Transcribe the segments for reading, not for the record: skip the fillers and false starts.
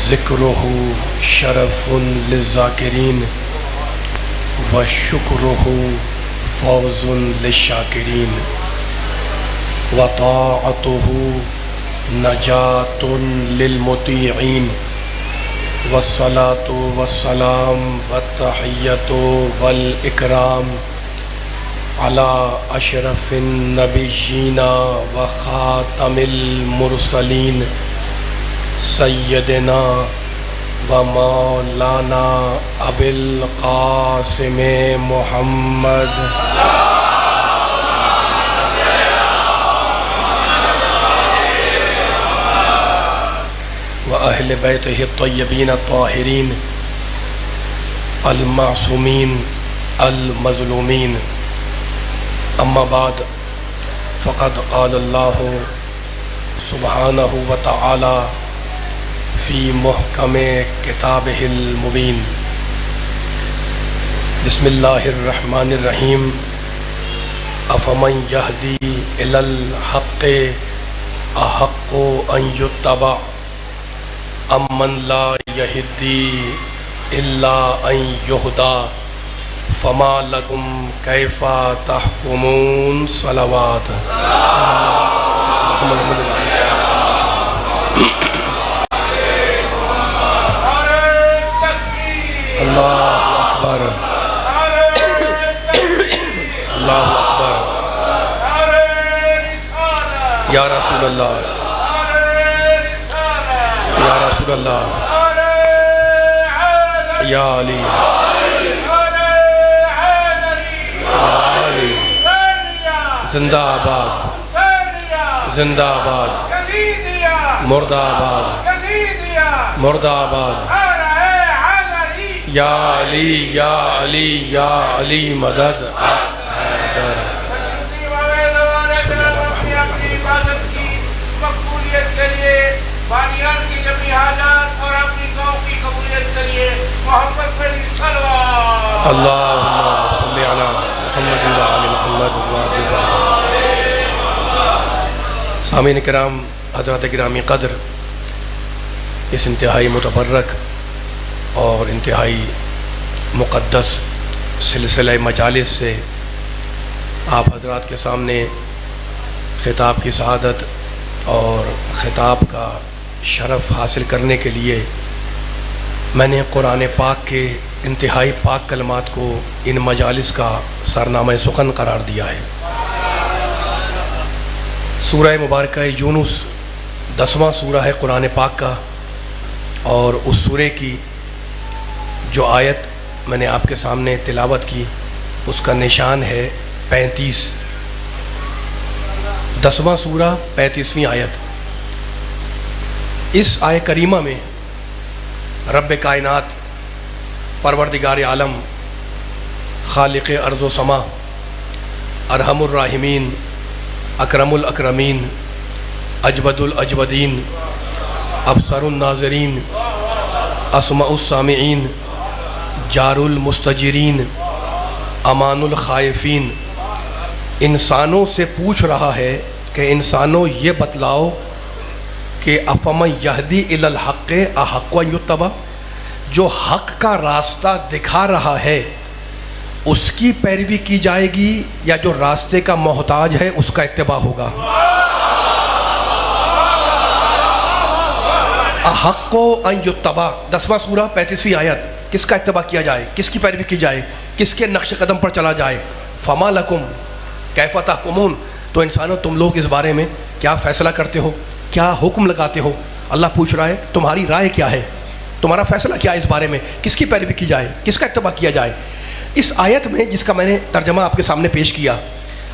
ذکرہ شرف للذاکرین وشکرہ فوز للشاکرین وطاعتہ نجات للمطیعین والصلاة والسلام والتحیۃ والاکرام علی اشرف النبیین وخاتم المرسلین سیدنا و مولانا ابی القاسم محمد و اہل بیتہ الطیبین الطاہرین المعصومین المظلومین اما بعد فقد قال اللہ سبحانہ وتعالی فی محکم کتابہ المبین بسم اللہ الرحمن الرحیم افمن یہدی الی الحق احق ان یتبع ام من لا یہدی الا ان یہدی فما لکم کیف تحکمون صلوات اللہ اکبر اللہ اکبر یا رسول اللہ یا رسول اللہ یا علی زندہ آباد زندہ آباد مردہ آباد مردہ آباد یا علی یا علی یا علی مدد اللہم صلی علی محمد و علی محمد سامعین کرام، حضرات گرامی قدر، اس انتہائی متبرک اور انتہائی مقدس سلسلہ مجالس سے آپ حضرات کے سامنے خطاب کی سعادت اور خطاب کا شرف حاصل کرنے کے لیے میں نے قرآن پاک کے انتہائی پاک کلمات کو ان مجالس کا سرنامہ سخن قرار دیا ہے۔ سورہ مبارکہ یونس 10واں سورہ ہے قرآن پاک کا، اور اس سورہ کی جو آیت میں نے آپ کے سامنے تلاوت کی اس کا نشان ہے 35۔ 10واں سورہ 35ویں آیت۔ اس آیہ کریمہ میں رب کائنات، پروردگار عالم، خالق ارض و سما، ارحم الراحمین، اکرم الاکرمین، اجود الاجودین، ابصر الناظرین، اسمع السامعین، جار المستجرین، امان الخائفین، انسانوں سے پوچھ رہا ہے کہ انسانوں یہ بتلاؤ کہ افمن یہدی الی الحق احق ان یتبع، جو حق کا راستہ دکھا رہا ہے اس کی پیروی کی جائے گی یا جو راستے کا محتاج ہے اس کا اتباع ہوگا؟ احق ان یتبع، 10واں سورہ 35ویں آیت۔ کس کا اتباع کیا جائے، کس کی پیروی کی جائے، کس کے نقش قدم پر چلا جائے؟ فما لکم کیف تحکمون، تو انسانوں تم لوگ اس بارے میں کیا فیصلہ کرتے ہو، کیا حکم لگاتے ہو؟ اللہ پوچھ رہا ہے تمہاری رائے کیا ہے، تمہارا فیصلہ کیا ہے اس بارے میں، کس کی پیروی کی جائے، کس کا اتباع کیا جائے؟ اس آیت میں جس کا میں نے ترجمہ آپ کے سامنے پیش کیا،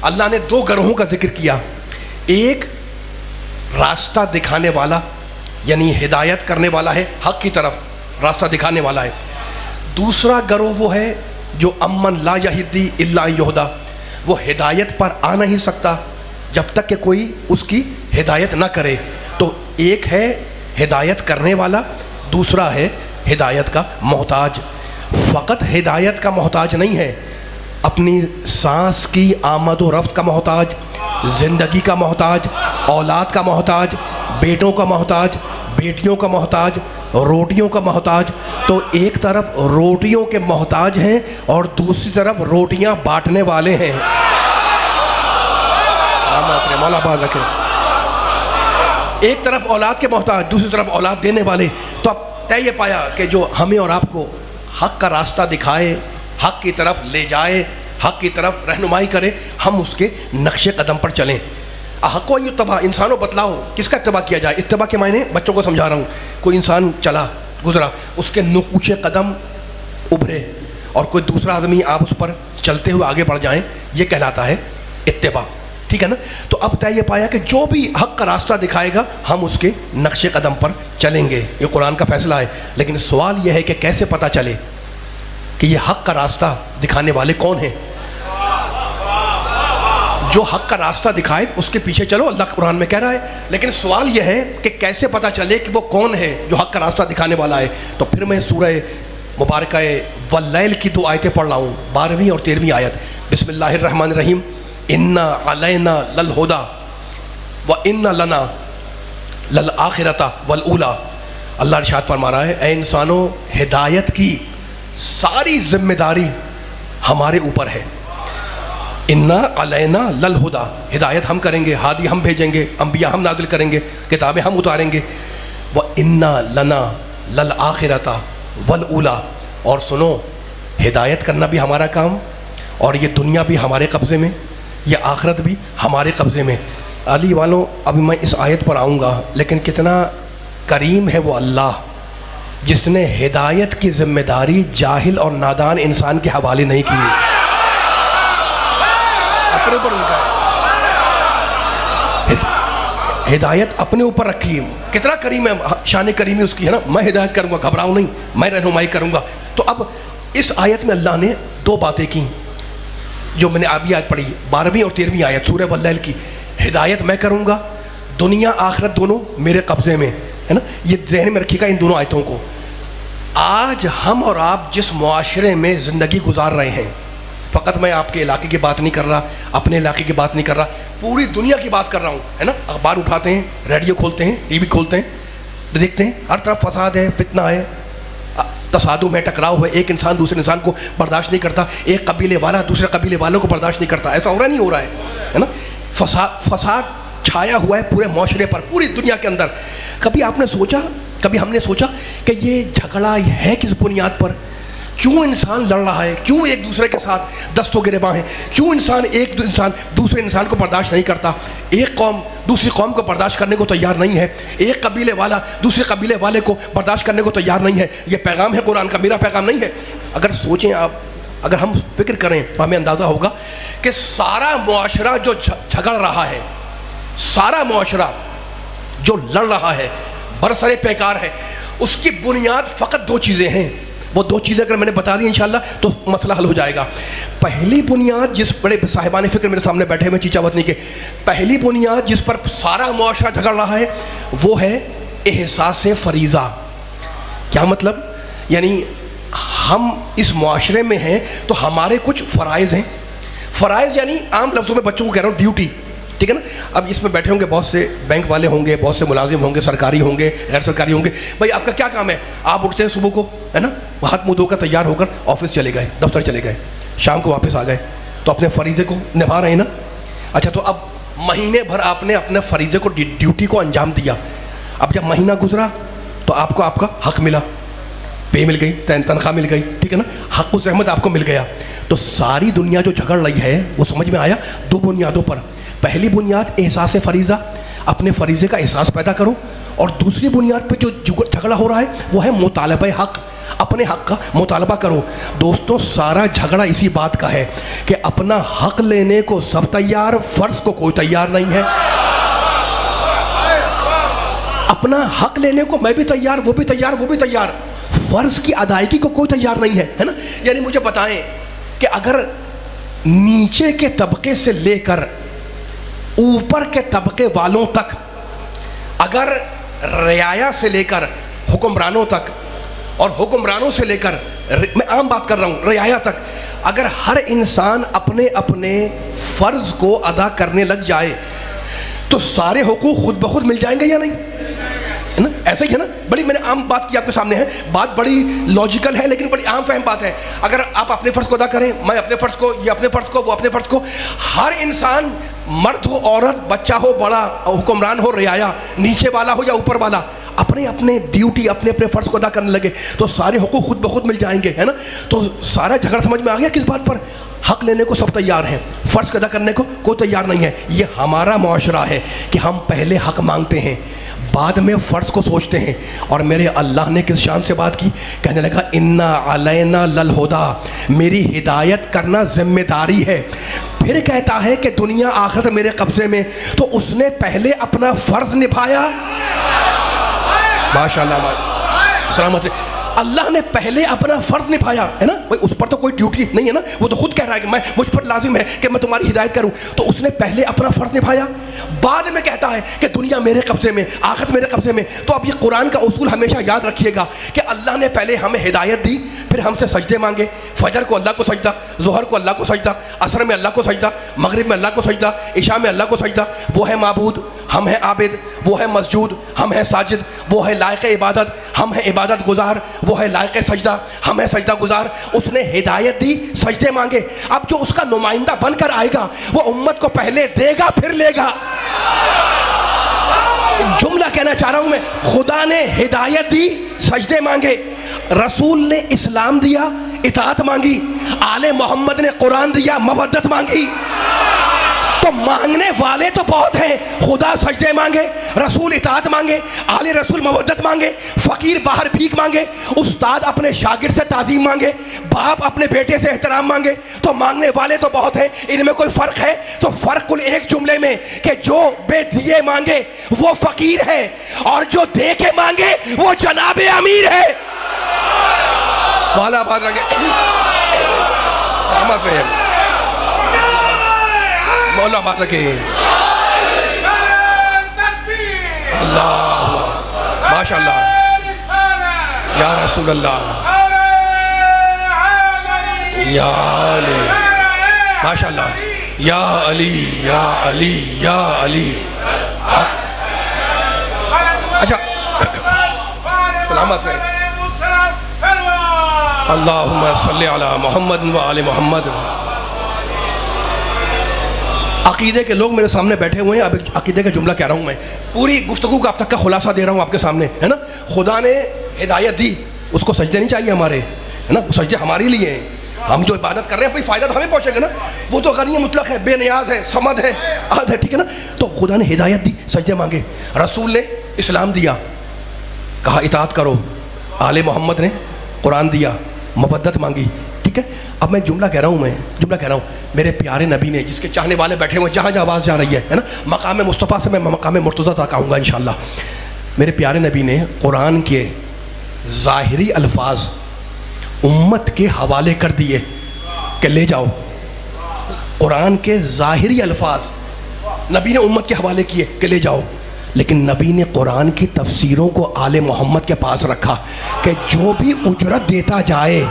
اللہ نے 2 گروہوں کا ذکر کیا۔ ایک راستہ دکھانے والا، یعنی ہدایت کرنے والا ہے، حق کی طرف راستہ دکھانے والا ہے۔ دوسرا گروہ وہ ہے جو امن لا یہدی الا یہدا، وہ ہدایت پر آ نہیں سکتا جب تک کہ کوئی اس کی ہدایت نہ کرے۔ تو ایک ہے ہدایت کرنے والا، دوسرا ہے ہدایت کا محتاج۔ فقط ہدایت کا محتاج نہیں ہے، اپنی سانس کی آمد و رفت کا محتاج، زندگی کا محتاج، اولاد کا محتاج، بیٹوں کا محتاج، بیٹیوں کا محتاج، روٹیوں کا محتاج. تو ایک طرف روٹیوں کے محتاج ہیں اور دوسری طرف روٹیاں بانٹنے والے ہیں. مولا آباد رکھے. ایک طرف اولاد کے محتاج، دوسری طرف اولاد دینے والے. تو اب طے یہ پایا کہ جو ہمیں اور آپ کو حق کا راستہ دکھائے، حق کی طرف لے جائے، حق کی طرف رہنمائی کرے، ہم اس کے نقش قدم پر چلیں. حق و یتبع، انسانوں بتلاؤ کس کا اتباع کیا جائے. اتباع کے معنی بچوں کو سمجھا رہا ہوں. کوئی انسان چلا گزرا، اس کے نقوش قدم ابھرے اور کوئی دوسرا آدمی آپ اس پر چلتے ہوئے آگے بڑھ جائیں، یہ کہلاتا ہے اتباع. ٹھیک ہے نا. تو اب طے یہ پایا کہ جو بھی حق کا راستہ دکھائے گا ہم اس کے نقش قدم پر چلیں گے. یہ قرآن کا فیصلہ ہے. لیکن سوال یہ ہے کہ کیسے پتہ چلے کہ یہ حق کا راستہ دکھانے والے کون ہیں؟ جو حق کا راستہ دکھائے اس کے پیچھے چلو، اللہ قرآن میں کہہ رہا ہے. لیکن سوال یہ ہے کہ کیسے پتہ چلے کہ وہ کون ہے جو حق کا راستہ دکھانے والا ہے. تو پھر میں سورہ مبارکہ واللیل کی 2 آیتیں پڑھ رہا ہوں، 12ویں اور 13ویں آیت. بسم اللہ الرحمن الرحیم. انا علینا للہدی وان لنا للآخرۃ والاولی. اللہ ارشاد فرما رہا ہے اے انسانوں، ہدایت کی ساری ذمہ داری ہمارے اوپر ہے. انا علینا للہدی، ہدایت ہم کریں گے، ہادی ہم بھیجیں گے، انبیاء ہم نازل کریں گے، کتابیں ہم اتاریں گے. وَإِنَّا لَنَا لَلْآخِرَةَ وَالْأُولَى. اور سنو، ہدایت کرنا بھی ہمارا کام، اور یہ دنیا بھی ہمارے قبضے میں، یہ آخرت بھی ہمارے قبضے میں. علی والوں، ابھی میں اس آیت پر آؤں گا، لیکن کتنا کریم ہے وہ اللہ جس نے ہدایت کی ذمہ داری جاہل اور نادان انسان کے حوالے نہیں کی. اپنے اوپر ہدایت اپنے اوپر رکھی. کتنا کریم ہے، شان کریمی اس کی ہے نا. میں ہدایت کروں گا، گھبراؤں نہیں، میں رہنمائی کروں گا. تو اب اس آیت میں اللہ نے 2 باتیں کی جو میں نے ابھی آیت پڑھی، 12ویں اور 13ویں آیت سورہ واللیل کی. ہدایت میں کروں گا، دنیا آخرت دونوں میرے قبضے میں ہے نا. یہ ذہن میں رکھیے گا ان دونوں آیتوں کو. آج ہم اور آپ جس معاشرے میں زندگی گزار رہے ہیں، فقط میں آپ کے علاقے کی بات نہیں کر رہا، اپنے علاقے کی بات نہیں کر رہا، پوری دنیا کی بات کر رہا ہوں ہے نا. اخبار اٹھاتے ہیں، ریڈیو کھولتے ہیں، ٹی وی کھولتے ہیں، دیکھتے ہیں ہر طرف فساد ہے، فتنہ ہے، تصادم ہے، ٹکراؤ ہے. ایک انسان دوسرے انسان کو برداشت نہیں کرتا، ایک قبیلے والا دوسرے قبیلے والوں کو برداشت نہیں کرتا. ایسا ہو رہا نہیں ہو رہا ہے نا. فساد چھایا ہوا ہے پورے معاشرے پر، پوری دنیا کے اندر. کبھی آپ نے سوچا، کبھی ہم نے سوچا کہ یہ جھگڑا ہے کس بنیاد پر؟ کیوں انسان لڑ رہا ہے؟ کیوں ایک دوسرے کے ساتھ دست و گریباں ہیں؟ کیوں انسان دوسرے انسان کو برداشت نہیں کرتا؟ ایک قوم دوسری قوم کو برداشت کرنے کو تیار نہیں ہے، ایک قبیلے والا دوسرے قبیلے والے کو برداشت کرنے کو تیار نہیں ہے. یہ پیغام ہے قرآن کا، میرا پیغام نہیں ہے. اگر سوچیں آپ، اگر ہم فکر کریں تو ہمیں اندازہ ہوگا کہ سارا معاشرہ جو جھگڑ رہا ہے، سارا معاشرہ جو لڑ رہا ہے، برسر پیکار ہے، اس کی بنیاد فقط 2 چیزیں ہیں. وہ 2 چیزیں اگر میں نے بتا دی انشاءاللہ تو مسئلہ حل ہو جائے گا. پہلی بنیاد جس بڑے صاحبان فکر میرے سامنے بیٹھے ہوئے چیچا وطنی کے، پہلی بنیاد جس پر سارا معاشرہ جھگڑ رہا ہے وہ ہے احساس فریضہ. کیا مطلب؟ یعنی ہم اس معاشرے میں ہیں تو ہمارے کچھ فرائض ہیں. فرائض یعنی عام لفظوں میں بچوں کو کہہ رہا ہوں ڈیوٹی. ٹھیک ہے نا. اب اس میں بیٹھے ہوں گے بہت سے بینک والے ہوں گے، بہت سے ملازم ہوں گے، سرکاری ہوں گے، غیر سرکاری ہوں گے. بھائی آپ کا کیا کام ہے؟ آپ اٹھتے ہیں صبح کو ہے نا، ہاتھ منہ دھو کر تیار ہو کر آفس چلے گئے، دفتر چلے گئے، شام کو واپس آ گئے، تو اپنے فریضے کو نبھا رہے ہیں نا. اچھا، تو اب مہینے بھر آپ نے اپنے فریضے کو، ڈیوٹی کو انجام دیا. اب جب مہینہ گزرا تو آپ کو آپ کا حق ملا، پے مل گئی، تنخواہ مل گئی. ٹھیک ہے نا. حق و زحمت آپ کو مل گیا. تو ساری دنیا جو جھگڑ رہی ہے وہ سمجھ میں آیا 2 بنیادوں پر. پہلی بنیاد احساس فریضہ، اپنے فریضے کا احساس پیدا کرو. اور دوسری بنیاد پہ جو جھگڑا ہو رہا ہے وہ ہے مطالبہ حق، اپنے حق کا مطالبہ کرو. دوستو، سارا جھگڑا اسی بات کا ہے کہ اپنا حق لینے کو سب تیار، فرض کو کوئی تیار نہیں ہے. اپنا حق لینے کو میں بھی تیار، وہ بھی تیار، وہ بھی تیار، فرض کی ادائیگی کو کوئی تیار نہیں ہے نا. یعنی مجھے بتائیں کہ اگر نیچے کے طبقے سے لے کر اوپر کے طبقے والوں تک، اگر رعایا سے لے کر حکمرانوں تک اور حکمرانوں سے لے کر، میں عام بات کر رہا ہوں، رعایا تک، اگر ہر انسان اپنے اپنے فرض کو ادا کرنے لگ جائے تو سارے حقوق خود بخود مل جائیں گے یا نہیں؟ ہے نا, ایسا ہی ہے نا. بڑی میں نے عام بات کی آپ کے سامنے ہے, بات بڑی لاجیکل ہے لیکن بڑی عام فہم بات ہے. اگر آپ اپنے فرض کو ادا کریں, میں اپنے فرض کو, یہ اپنے فرض کو, وہ اپنے فرض کو, ہر انسان مرد ہو عورت, بچہ ہو بڑا, حکمران ہو رعایا, نیچے والا ہو یا اوپر والا, اپنے اپنے ڈیوٹی اپنے اپنے فرض کو ادا کرنے لگے تو سارے حقوق خود بخود مل جائیں گے, ہے نا. تو سارا جھگڑا سمجھ میں آ گیا کس بات پر؟ حق لینے کو سب تیار ہیں, فرض ادا کرنے کو کوئی تیار نہیں ہے. یہ ہمارا معاشرہ ہے کہ ہم پہلے حق مانگتے ہیں, بعد میں فرض کو سوچتے ہیں. اور میرے اللہ نے کس شان سے بات کی, کہنے لگا انا علینا للہدی, میری ہدایت کرنا ذمہ داری ہے. پھر کہتا ہے کہ دنیا آخرت میرے قبضے میں, تو اس نے پہلے اپنا فرض نبھایا. ماشاءاللہ, سلامت. اللہ نے پہلے اپنا فرض نبھایا ہے نا. بھائی اس پر تو کوئی ڈیوٹی نہیں ہے نا, وہ تو خود کہہ رہا ہے کہ مجھ پر لازم ہے کہ میں تمہاری ہدایت کروں. تو اس نے پہلے اپنا فرض نبھایا, بعد میں کہتا ہے کہ دنیا میرے قبضے میں, آخرت میرے قبضے میں. تو اب یہ قرآن کا اصول ہمیشہ یاد رکھیے گا کہ اللہ نے پہلے ہمیں ہدایت دی, پھر ہم سے سجدے مانگے. فجر کو اللہ کو سجدہ, ظہر کو اللہ کو سجدہ, عصر میں اللہ کو سجدہ, مغرب میں اللہ کو سجدہ, عشاء میں اللہ کو سجدہ. وہ ہے معبود, ہم ہیں عابد. وہ ہے مسجود, ہم ہیں ساجد. وہ ہے لائق عبادت, ہم ہیں عبادت گزار. وہ ہے لائق سجدہ, ہم ہیں سجدہ گزار. اس نے ہدایت دی, سجدے مانگے. اب جو اس کا نمائندہ بن کر آئے گا وہ امت کو پہلے دے گا پھر لے گا. جملہ کہنا چاہ رہا ہوں میں, خدا نے ہدایت دی, سجدے مانگے. رسول نے اسلام دیا, اطاعت مانگی. آل محمد نے قرآن دیا, مودت مانگی. تو مانگنے والے تو بہت ہیں. خدا سجدے مانگے, رسول اطاعت مانگے, آل رسول مودت مانگے, فقیر باہر بھیک مانگے, استاد اپنے شاگرد سے تعظیم مانگے, باپ اپنے بیٹے سے احترام مانگے. تو مانگنے والے تو بہت ہیں. ان میں کوئی فرق ہے تو فرق کل ایک جملے میں کہ جو بے دیے مانگے وہ فقیر ہے, اور جو دے کے مانگے وہ جناب امیر ہے. والا بات لگے مولا بات رکھے. اللہ, ماشاء اللہ, یا رسول اللہ, یا علی, ماشاء اللہ, یا علی, یا علی, یا علی. اچھا, سلامت ہے. اللہم صلی علی محمد و آل محمد. عقیدے کے لوگ میرے سامنے بیٹھے ہوئے ہیں. اب عقیدے کا جملہ کہہ رہا ہوں میں, پوری گفتگو کا اب تک کا خلاصہ دے رہا ہوں آپ کے سامنے, ہے نا. خدا نے ہدایت دی, اس کو سجدے نہیں چاہیے ہمارے, ہے نا. وہ سجدے ہمارے لیے ہیں. ہم جو عبادت کر رہے ہیں کوئی فائدہ تو ہمیں پہنچے گا نا. وہ تو غنی مطلق ہے, بے نیاز ہے, صمد ہے, احد ہے, ٹھیک ہے نا. تو خدا نے ہدایت دی, سجدے مانگے. رسول نے اسلام دیا, کہا اطاعت کرو. آل محمد نے قرآن دیا, مودت مانگی, ٹھیک ہے. اب میں جملہ کہہ رہا ہوں, جملہ کہہ رہا ہوں. میرے پیارے نبی نے, جس کے چاہنے والے بیٹھے ہوئے جہاں جہاں آواز جا رہی ہے نا, مقام مصطفیٰ سے میں مقام مرتضیٰ تک آؤں گا انشاءاللہ. میرے پیارے نبی نے قرآن کے ظاہری الفاظ امت کے حوالے کر دیے کہ لے جاؤ. قرآن کے ظاہری الفاظ نبی نے امت کے حوالے کیے کہ لے جاؤ. لیکن نبی نے قرآن کی تفسیروں کو آل محمد کے پاس رکھا کہ جو بھی اجرت دیتا جائے.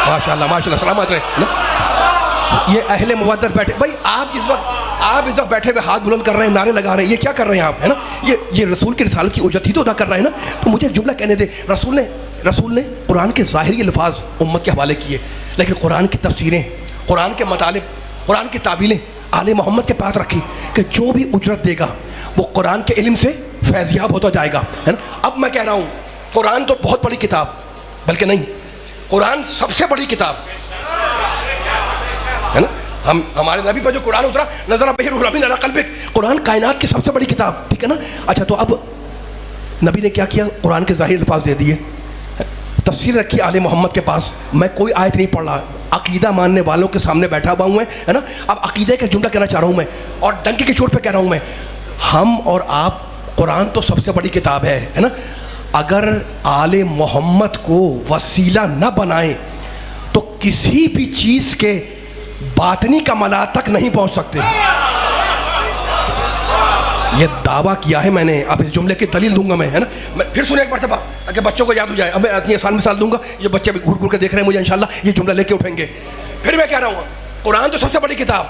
ماشاءاللہ, ماشاءاللہ, سلامت رہے. یہ اہل مودت بیٹھے, بھائی آپ اس وقت بیٹھے ہوئے ہاتھ بلند کر رہے ہیں, نعرے لگا رہے ہیں, یہ کیا کر رہے ہیں آپ, ہے نا. یہ رسول کی رسالت کی اجرت ہی تو ادا کر رہے ہیں نا. تو مجھے جملہ کہنے دے. رسول نے قرآن کے ظاہری الفاظ امت کے حوالے کیے, لیکن قرآن کی تفسیریں, قرآن کے مطالب, قرآن کی تعبیلیں آل محمد کے پاس رکھی کہ جو بھی اجرت دے گا وہ قرآن کے علم سے فیضیاب ہوتا جائے گا, ہے نا. اب میں کہہ رہا ہوں, قرآن تو بہت بڑی کتاب, بلکہ نہیں, قرآن سب سے بڑی کتاب ہے نا. ہمارے نبی پر جو قرآن اترا, نظر بہ روح الامین علی قلبک, قرآن کائنات کی سب سے بڑی کتاب, ٹھیک ہے نا. اچھا, تو اب نبی نے کیا کیا, قرآن کے ظاہر الفاظ دے دیے, تفسیر رکھی آل محمد کے پاس. میں کوئی آیت نہیں پڑھ رہا, عقیدہ ماننے والوں کے سامنے بیٹھا ہوا ہوں, ہے نا. اب عقیدے کا جملہ کہنا چاہ رہا ہوں میں, اور ڈنکی کے چوٹ پہ کہہ رہا ہوں میں. ہم اور آپ, قرآن تو سب سے بڑی کتاب ہے نا. اگر آل محمد کو وسیلہ نہ بنائیں تو کسی بھی چیز کے باطنی کمالات تک نہیں پہنچ سکتے. یہ دعویٰ کیا ہے میں نے, اب اس جملے کی دلیل دوں گا میں, ہے نا. میں پھر سنیں ایک مرتبہ تاکہ بچوں کو یاد ہو جائے. اب میں اتنی آسان مثال دوں گا, یہ بچے بھی گھور گھور کے دیکھ رہے ہیں مجھے, انشاءاللہ یہ جملہ لے کے اٹھیں گے. پھر میں کہہ رہا ہوں, قرآن تو سب سے بڑی کتاب,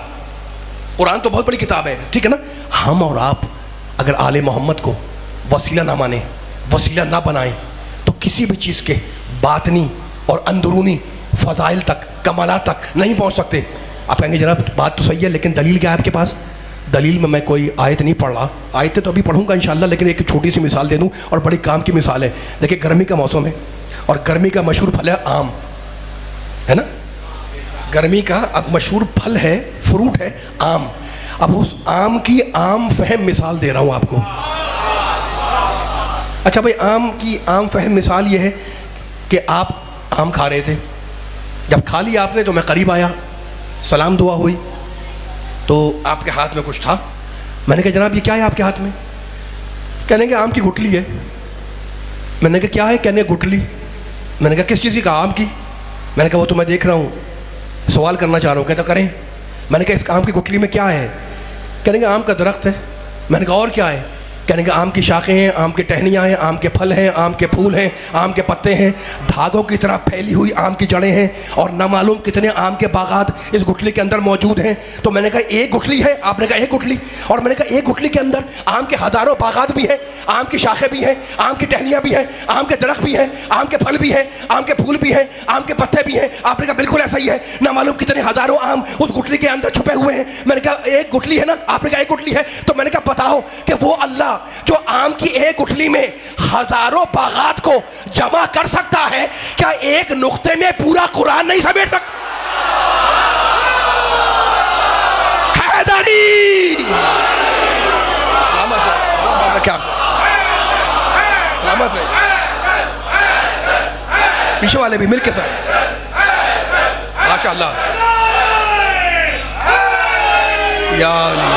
قرآن تو بہت بڑی کتاب ہے, ٹھیک ہے نا. ہم اور آپ اگر آل محمد کو وسیلہ نہ مانیں، وسیلہ نہ بنائیں تو کسی بھی چیز کے باطنی اور اندرونی فضائل تک، کمالات تک نہیں پہنچ سکتے. آپ کہیں گے جناب بات تو صحیح ہے لیکن دلیل کیا ہے آپ کے پاس؟ دلیل میں کوئی آیت نہیں پڑھ رہا، آیتیں تو ابھی پڑھوں گا انشاءاللہ، لیکن ایک چھوٹی سی مثال دے دوں اور بڑی کام کی مثال ہے. دیکھیں گرمی کا موسم ہے اور گرمی کا مشہور پھل ہے آم، ہے نا؟ گرمی کا اب مشہور پھل ہے، فروٹ ہے آم. اب اس آم کی عام فہم مثال دے رہا ہوں آپ کو. اچھا بھائی، آم کی عام فہم مثال یہ ہے کہ آپ آم کھا رہے تھے، جب کھا لیا آپ نے تو میں قریب آیا، سلام دعا ہوئی تو آپ کے ہاتھ میں کچھ تھا. میں نے کہا جناب یہ کیا ہے آپ کے ہاتھ میں؟ کہنے کہ آم کی گٹھلی ہے. میں نے کہا کیا ہے؟ کہنے گٹھلی. میں نے کہا کس چیز کی؟ کہا آم کی. میں نے کہا وہ تو میں دیکھ رہا ہوں، سوال کرنا چاہ رہا ہوں. کہتا کریں. میں نے کہا اس آم کی گٹھلی میں کیا ہے؟ کہنے کہ آم کا درخت ہے. میں نے کہا اور کیا ہے؟ کہنے کہ آم کی شاخیں ہیں، آم کے ٹہنیاں ہیں، آم کے پھل ہیں، آم کے پھول ہیں، آم کے پتے ہیں، دھاگوں کی طرح پھیلی ہوئی آم کی جڑیں ہیں، اور نہ معلوم کتنے آم کے باغات اس گٹھلی کے اندر موجود ہیں. تو میں نے کہا ایک گٹھلی ہے؟ آپ نے کہا ایک گٹھلی. اور میں نے کہا ایک گٹھلی کے اندر آم کے ہزاروں باغات بھی ہیں، آم کی شاخیں بھی ہیں، آم کی ٹہنیاں بھی ہیں، آم کے درخت بھی ہیں، آم کے پھل بھی ہیں، آم کے پھول بھی ہیں، آم کے پتے بھی ہیں. آپ نے کہا بالکل ایسا ہی ہے، نہ معلوم کتنے ہزاروں آم اس گٹھلی کے اندر چھپے ہوئے ہیں. میں نے کہا ایک گٹھلی ہے نا؟ آپ نے کہا ایک گٹھلی ہے. تو میں نے کہا بتاؤ کہ وہ اللہ جو آم کی ایک گٹھلی میں ہزاروں باغات کو جمع کر سکتا ہے، کیا ایک نقطے میں پورا قرآن نہیں سمیٹ سکتا؟ حیدری سلامت رہے. پیچھے والے بھی مل کے ساتھ ماشاءاللہ. یا علی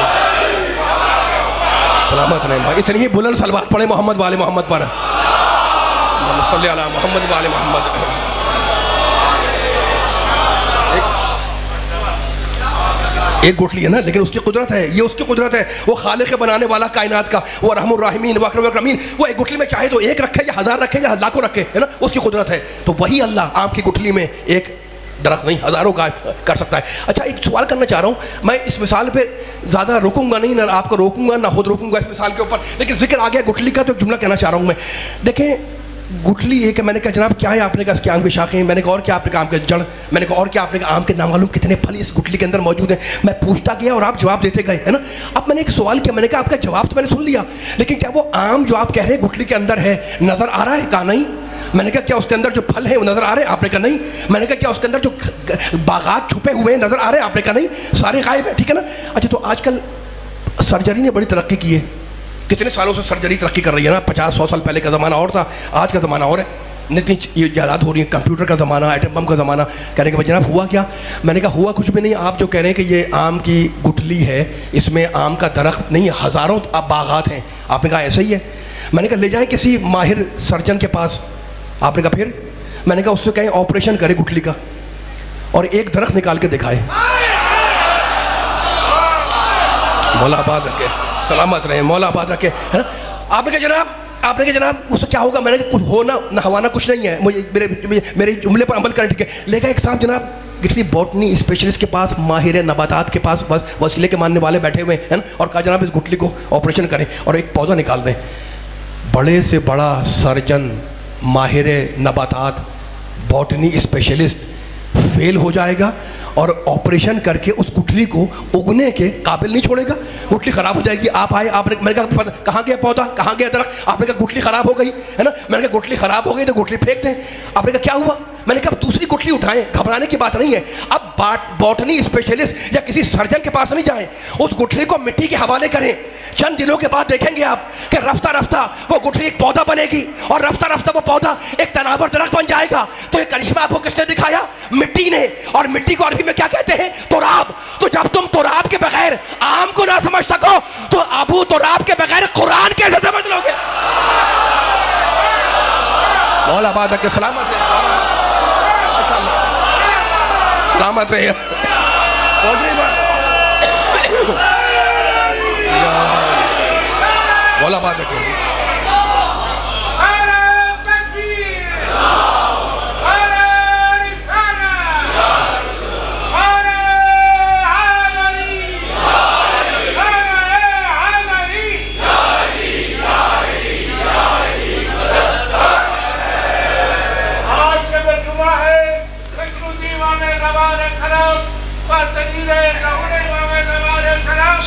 سلامت رہے. اتنی ہی بلند صلوات پڑھیں محمد والے محمد پر. صلی علی محمد والے محمد. ایک گٹھلی ہے نا، لیکن اس کی قدرت ہے، یہ اس کی قدرت ہے. وہ خالق بنانے والا کائنات کا، وہ رحم الرحمین و اکرم الاکرمین. وہ ایک گٹھلی میں چاہے تو ایک رکھے یا ہزار رکھے یا لاکھوں رکھے، ہے نا، اس کی قدرت ہے. تو وہی اللہ آم کی گٹھلی میں ایک درخت نہیں ہزاروں کا کر سکتا ہے. اچھا ایک سوال کرنا چاہ رہا ہوں، میں اس مثال پہ زیادہ رکوں گا نہیں، نہ آپ کو روکوں گا نہ خود روکوں گا اس مثال کے اوپر، لیکن ذکر آ گیا گٹھلی کا تو ایک جملہ کہنا چاہ رہا ہوں میں. دیکھیں گٹھلی ایک ہے. میں نے کہا جناب کیا ہے؟ آپ نے کہا اس کے آم کی شاخیں. میں نے کہا اور کیا؟ آپ نے کہا آم کے جڑ. میں نے کہا اور کیا؟ آپ نے کہا آم کے نامعلوم کتنے پھل اس گٹھلی کے اندر موجود ہیں. میں پوچھتا گیا اور آپ جواب دیتے گئے، ہے نا. اب میں نے ایک سوال کیا، میں نے کہا آپ کا جواب تو میں نے سن لیا، لیکن کیا وہ آم جو آپ کہہ رہے ہیں گٹھلی کے اندر ہے نظر آ رہا ہے؟ کہا نہیں. میں نے کہا کیا اس کے اندر جو پھل ہیں وہ نظر آ رہے ہیں؟ آپ نے کہا نہیں. میں نے کہا کیا اس کے اندر جو باغات چھپے ہوئے ہیں نظر آ رہے ہیں؟ آپ نے کہا نہیں. سارے غائب ہیں، ٹھیک ہے نا. اچھا تو آج کل سرجری نے بڑی ترقی کی ہے. کتنے سالوں سے سرجری ترقی کر رہی ہے نا. 50-100 سال پہلے کا زمانہ اور تھا، آج کا زمانہ اور ہے. اتنی ایجادات ہو رہی ہیں، کمپیوٹر کا زمانہ، ایٹم بم کا زمانہ. کہنے کہ جناب ہوا کیا؟ میں نے کہا ہوا کچھ بھی نہیں. آپ جو کہہ رہے ہیں کہ یہ آم کی گٹھلی ہے، اس میں آم کا درخت نہیں ہزاروں باغات ہیں. آپ نے کہا ایسا ہی ہے. میں نے کہا لے جائیں کسی ماہر سرجن کے پاس. آپ نے کہا پھر؟ میں نے کہا اس سے کہیں آپریشن کرے گٹھلی کا اور ایک درخت نکال کے دکھائے. مولا آباد رکھے، سلامت رہے، مولا آباد رکھے، ہے نا. آپ نے کہا جناب اس سے کیا ہوگا؟ میں نے کہا کچھ ہونا نہ ہوانا کچھ نہیں ہے، مجھے میرے جملے پر عمل کریں، ٹھیک ہے. لے گا ایک صاحب جناب کسی بوٹنی اسپیشلسٹ کے پاس، ماہر نباتات کے پاس، وسیلے کے ماننے والے بیٹھے ہوئے ہیں نا، اور کہا جناب اس گٹھلی کو آپریشن کریں اور ایک پودا نکال دیں. بڑے سے بڑا سرجن، ماہر نباتات، بوٹنی اسپیشلسٹ فیل ہو جائے گا اور آپریشن کر کے اس گٹھلی کو اگنے کے قابل نہیں چھوڑے گا. گٹھلی خراب ہو جائے گی. آپ آئے، آپ نے، میں نے کہا کہاں گیا پودا، کہاں گیا درخت؟ آپ نے کہا گٹھلی خراب ہو گئی، ہے نا. میں نے کہا گٹھلی خراب ہو گئی تو گٹھلی پھینک دیں. آپ نے کہا کیا ہوا؟ میں نے کہا دوسری گٹھلی اٹھائیں، گھبرانے کی بات نہیں ہے. اب بوٹنی اسپیشلسٹ یا کسی سرجن کے پاس نہیں جائیں، اس گٹھلی کو مٹی کے حوالے کریں. چند دنوں کے بعد دیکھیں گے آپ کہ رفتہ رفتہ وہ گٹھلی ایک پودا بنے گی اور رفتہ رفتہ وہ پودا ایک تناور درخت بن جائے گا. تو یہ کرشمہ آپ کو کس نے دکھایا؟ مٹی نے. اور مٹی کو عربی میں کیا کہتے ہیں؟ تراب. تو جب تم تراب کے بغیر آم کو نہ سمجھ سکو تو ابو تراب کے بغیر قرآن کیسے سمجھ لو گے؟ مولا آباد کے سلامت رہے، سلامت رہے. مولا آباد رکھے.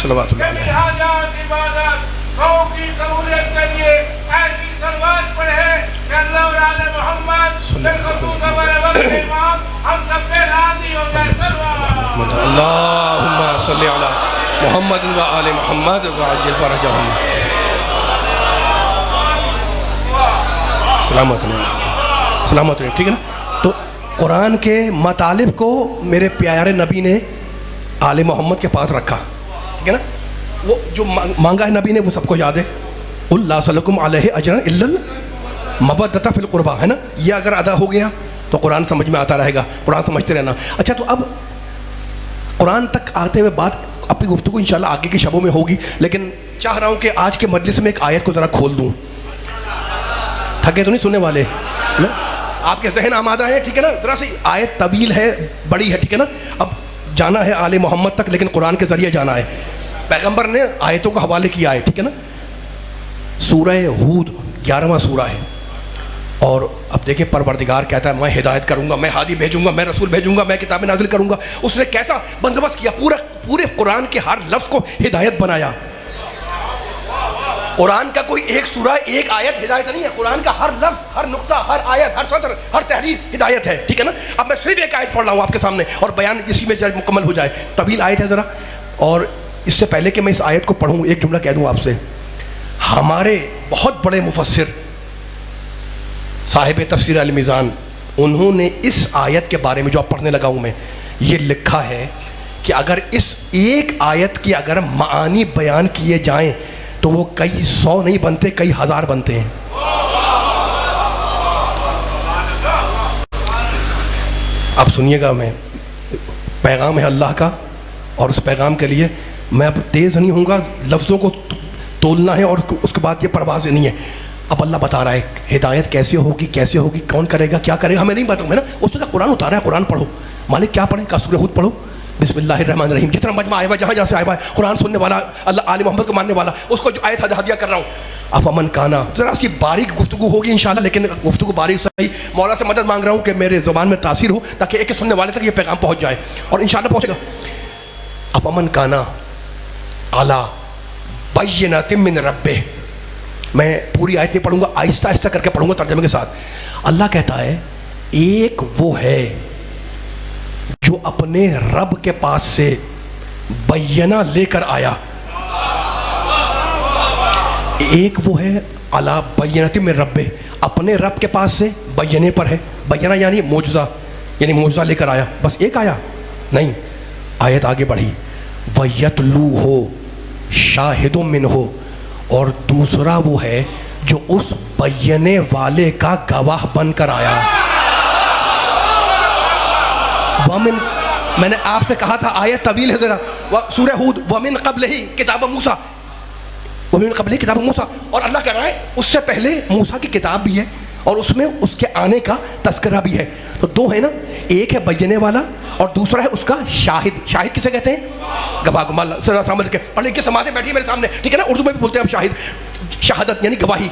صلوات اللہ جمیع علیہ. حاجات عبادات دعاؤں کی قبولیت کے لیے ایسی صلوات پڑھے کہ اللہ اور آل محمد بالخصوص ہمارے وقت امام ہم سب پہ راضی ہو جائے. صلوات اللہم صلی علی محمد و آل محمد وعجل فرجہم. سلامت علیہ سلامت علیہ. ٹھیک ہے نا. تو قرآن کے مطالب کو میرے پیارے نبی نے آل محمد کے پاس رکھا. ٹھیک ہے نا. وہ جو مانگا ہے نبی نے وہ سب کو یاد ہے. قل لا اسألکم علیہ اجرا الا المودۃ فی القربى, ہے نا. یہ اگر ادا ہو گیا تو قرآن سمجھ میں آتا رہے گا, قرآن سمجھتے رہنا. اچھا تو اب قرآن تک آتے ہوئے بات اپنی گفتگو انشاءاللہ آگے کی شبوں میں ہوگی, لیکن چاہ رہا ہوں کہ آج کے مجلس میں ایک آیت کو ذرا کھول دوں. تھکے تو نہیں سننے والے نا, آپ کے ذہن آمادہ ہیں. ٹھیک ہے نا. ذرا سی آیت طویل ہے, بڑی ہے. ٹھیک ہے نا. اب جانا ہے آل محمد تک, لیکن قرآن کے ذریعے جانا ہے. پیغمبر نے آیتوں کا حوالے کیا ہے. ٹھیک ہے نا. سورہ ہود 11واں سورہ ہے, اور اب دیکھیں پروردگار کہتا ہے میں ہدایت کروں گا, میں ہادی بھیجوں گا, میں رسول بھیجوں گا, میں کتابیں نازل کروں گا. اس نے کیسا بندوبست کیا, پورے قرآن کے ہر لفظ کو ہدایت بنایا. قرآن کا کوئی ایک سورہ ایک آیت ہدایت نہیں ہے, قرآن کا ہر لفظ, ہر نقطہ, ہر آیت, ہر سطر, ہر تحریر ہدایت ہے. ٹھیک ہے نا. اب میں صرف ایک آیت پڑھ رہا ہوں آپ کے سامنے اور بیان اسی میں مکمل ہو جائے. طویل آیت ہے ذرا, اور اس سے پہلے کہ میں اس آیت کو پڑھوں ایک جملہ کہہ دوں آپ سے. ہمارے بہت بڑے مفسر صاحب تفسیر المیزان, انہوں نے اس آیت کے بارے میں جو آپ پڑھنے لگا ہوں میں, یہ لکھا ہے کہ اگر اس ایک آیت کی اگر معانی بیان کیے جائیں تو وہ کئی 100 نہیں بنتے, کئی 1000 بنتے ہیں. اب سنیے گا, میں پیغام ہے اللہ کا, اور اس پیغام کے لیے میں اب تیز نہیں ہوں گا, لفظوں کو تولنا ہے اور اس کے بعد یہ پرواز نہیں ہے. اب اللہ بتا رہا ہے ہدایت کیسے ہوگی, کون کرے گا, کیا کرے گا, ہمیں نہیں بتاؤں ہے نا. اس نے کہا قرآن اتارا ہے, قرآن پڑھو. مالک کیا پڑھیں, کا سورہ ہود پڑھو. بسم اللہ الرحمن الرحیم. جتنا مجمع آیا ہوا جہاں جہاں سے آیا ہوا ہے, قرآن سننے والا, اللہ آل محمد کو ماننے والا, اس کو جو آیت ہدیہ کر رہا ہوں. افمن کانا, ذرا سی باریک گفتگو ہوگی انشاءاللہ, لیکن گفتگو باریک صحیح. مولا سے مدد مانگ رہا ہوں کہ میرے زبان میں تاثیر ہو, تاکہ ایک سننے والے تک یہ پیغام پہنچ جائے, اور انشاءاللہ پہنچے گا. افمن کانا علی بینۃ من ربہ. میں پوری آیت نہیں پڑھوں گا, آہستہ آہستہ کر کے پڑھوں گا ترجمے کے ساتھ. اللہ کہتا ہے ایک وہ ہے جو اپنے رب کے پاس سے بینہ لے کر آیا. ایک وہ ہے علی بینۃ من ربہ, اپنے رب کے پاس سے بینے پر ہے. بینہ یعنی معجزہ, یعنی معجزہ لے کر آیا. بس ایک آیا نہیں, آیت آگے بڑھی. وَيَتْلُوهُ شَاهِدٌ مِّنْهُ, اور دوسرا وہ ہے جو اس بینے والے کا گواہ بن کر آیا. میں نے آپ سے کہا تھا آیت طویل ہے ذرا, سورہ ہود. وَمِن قَبْلِهِ کتاب موسیٰ, وَمِن قَبْلِهِ کتاب موسیٰ, اور اللہ کہہ رہا ہے اس سے پہلے موسیٰ کی کتاب بھی ہے, اور اس میں اس کے آنے کا تذکرہ بھی ہے. تو دو ہے نا, ایک ہے بینے والا اور دوسرا ہے اس کا شاہد. شاہد کسے کہتے ہیں؟ گواہ. سامنے کے پڑھ لکھ کے سماعتیں بیٹھی میرے سامنے, ٹھیک ہے نا. اردو میں بھی بولتے ہیں ہم شاہد, شہادت یعنی گواہی.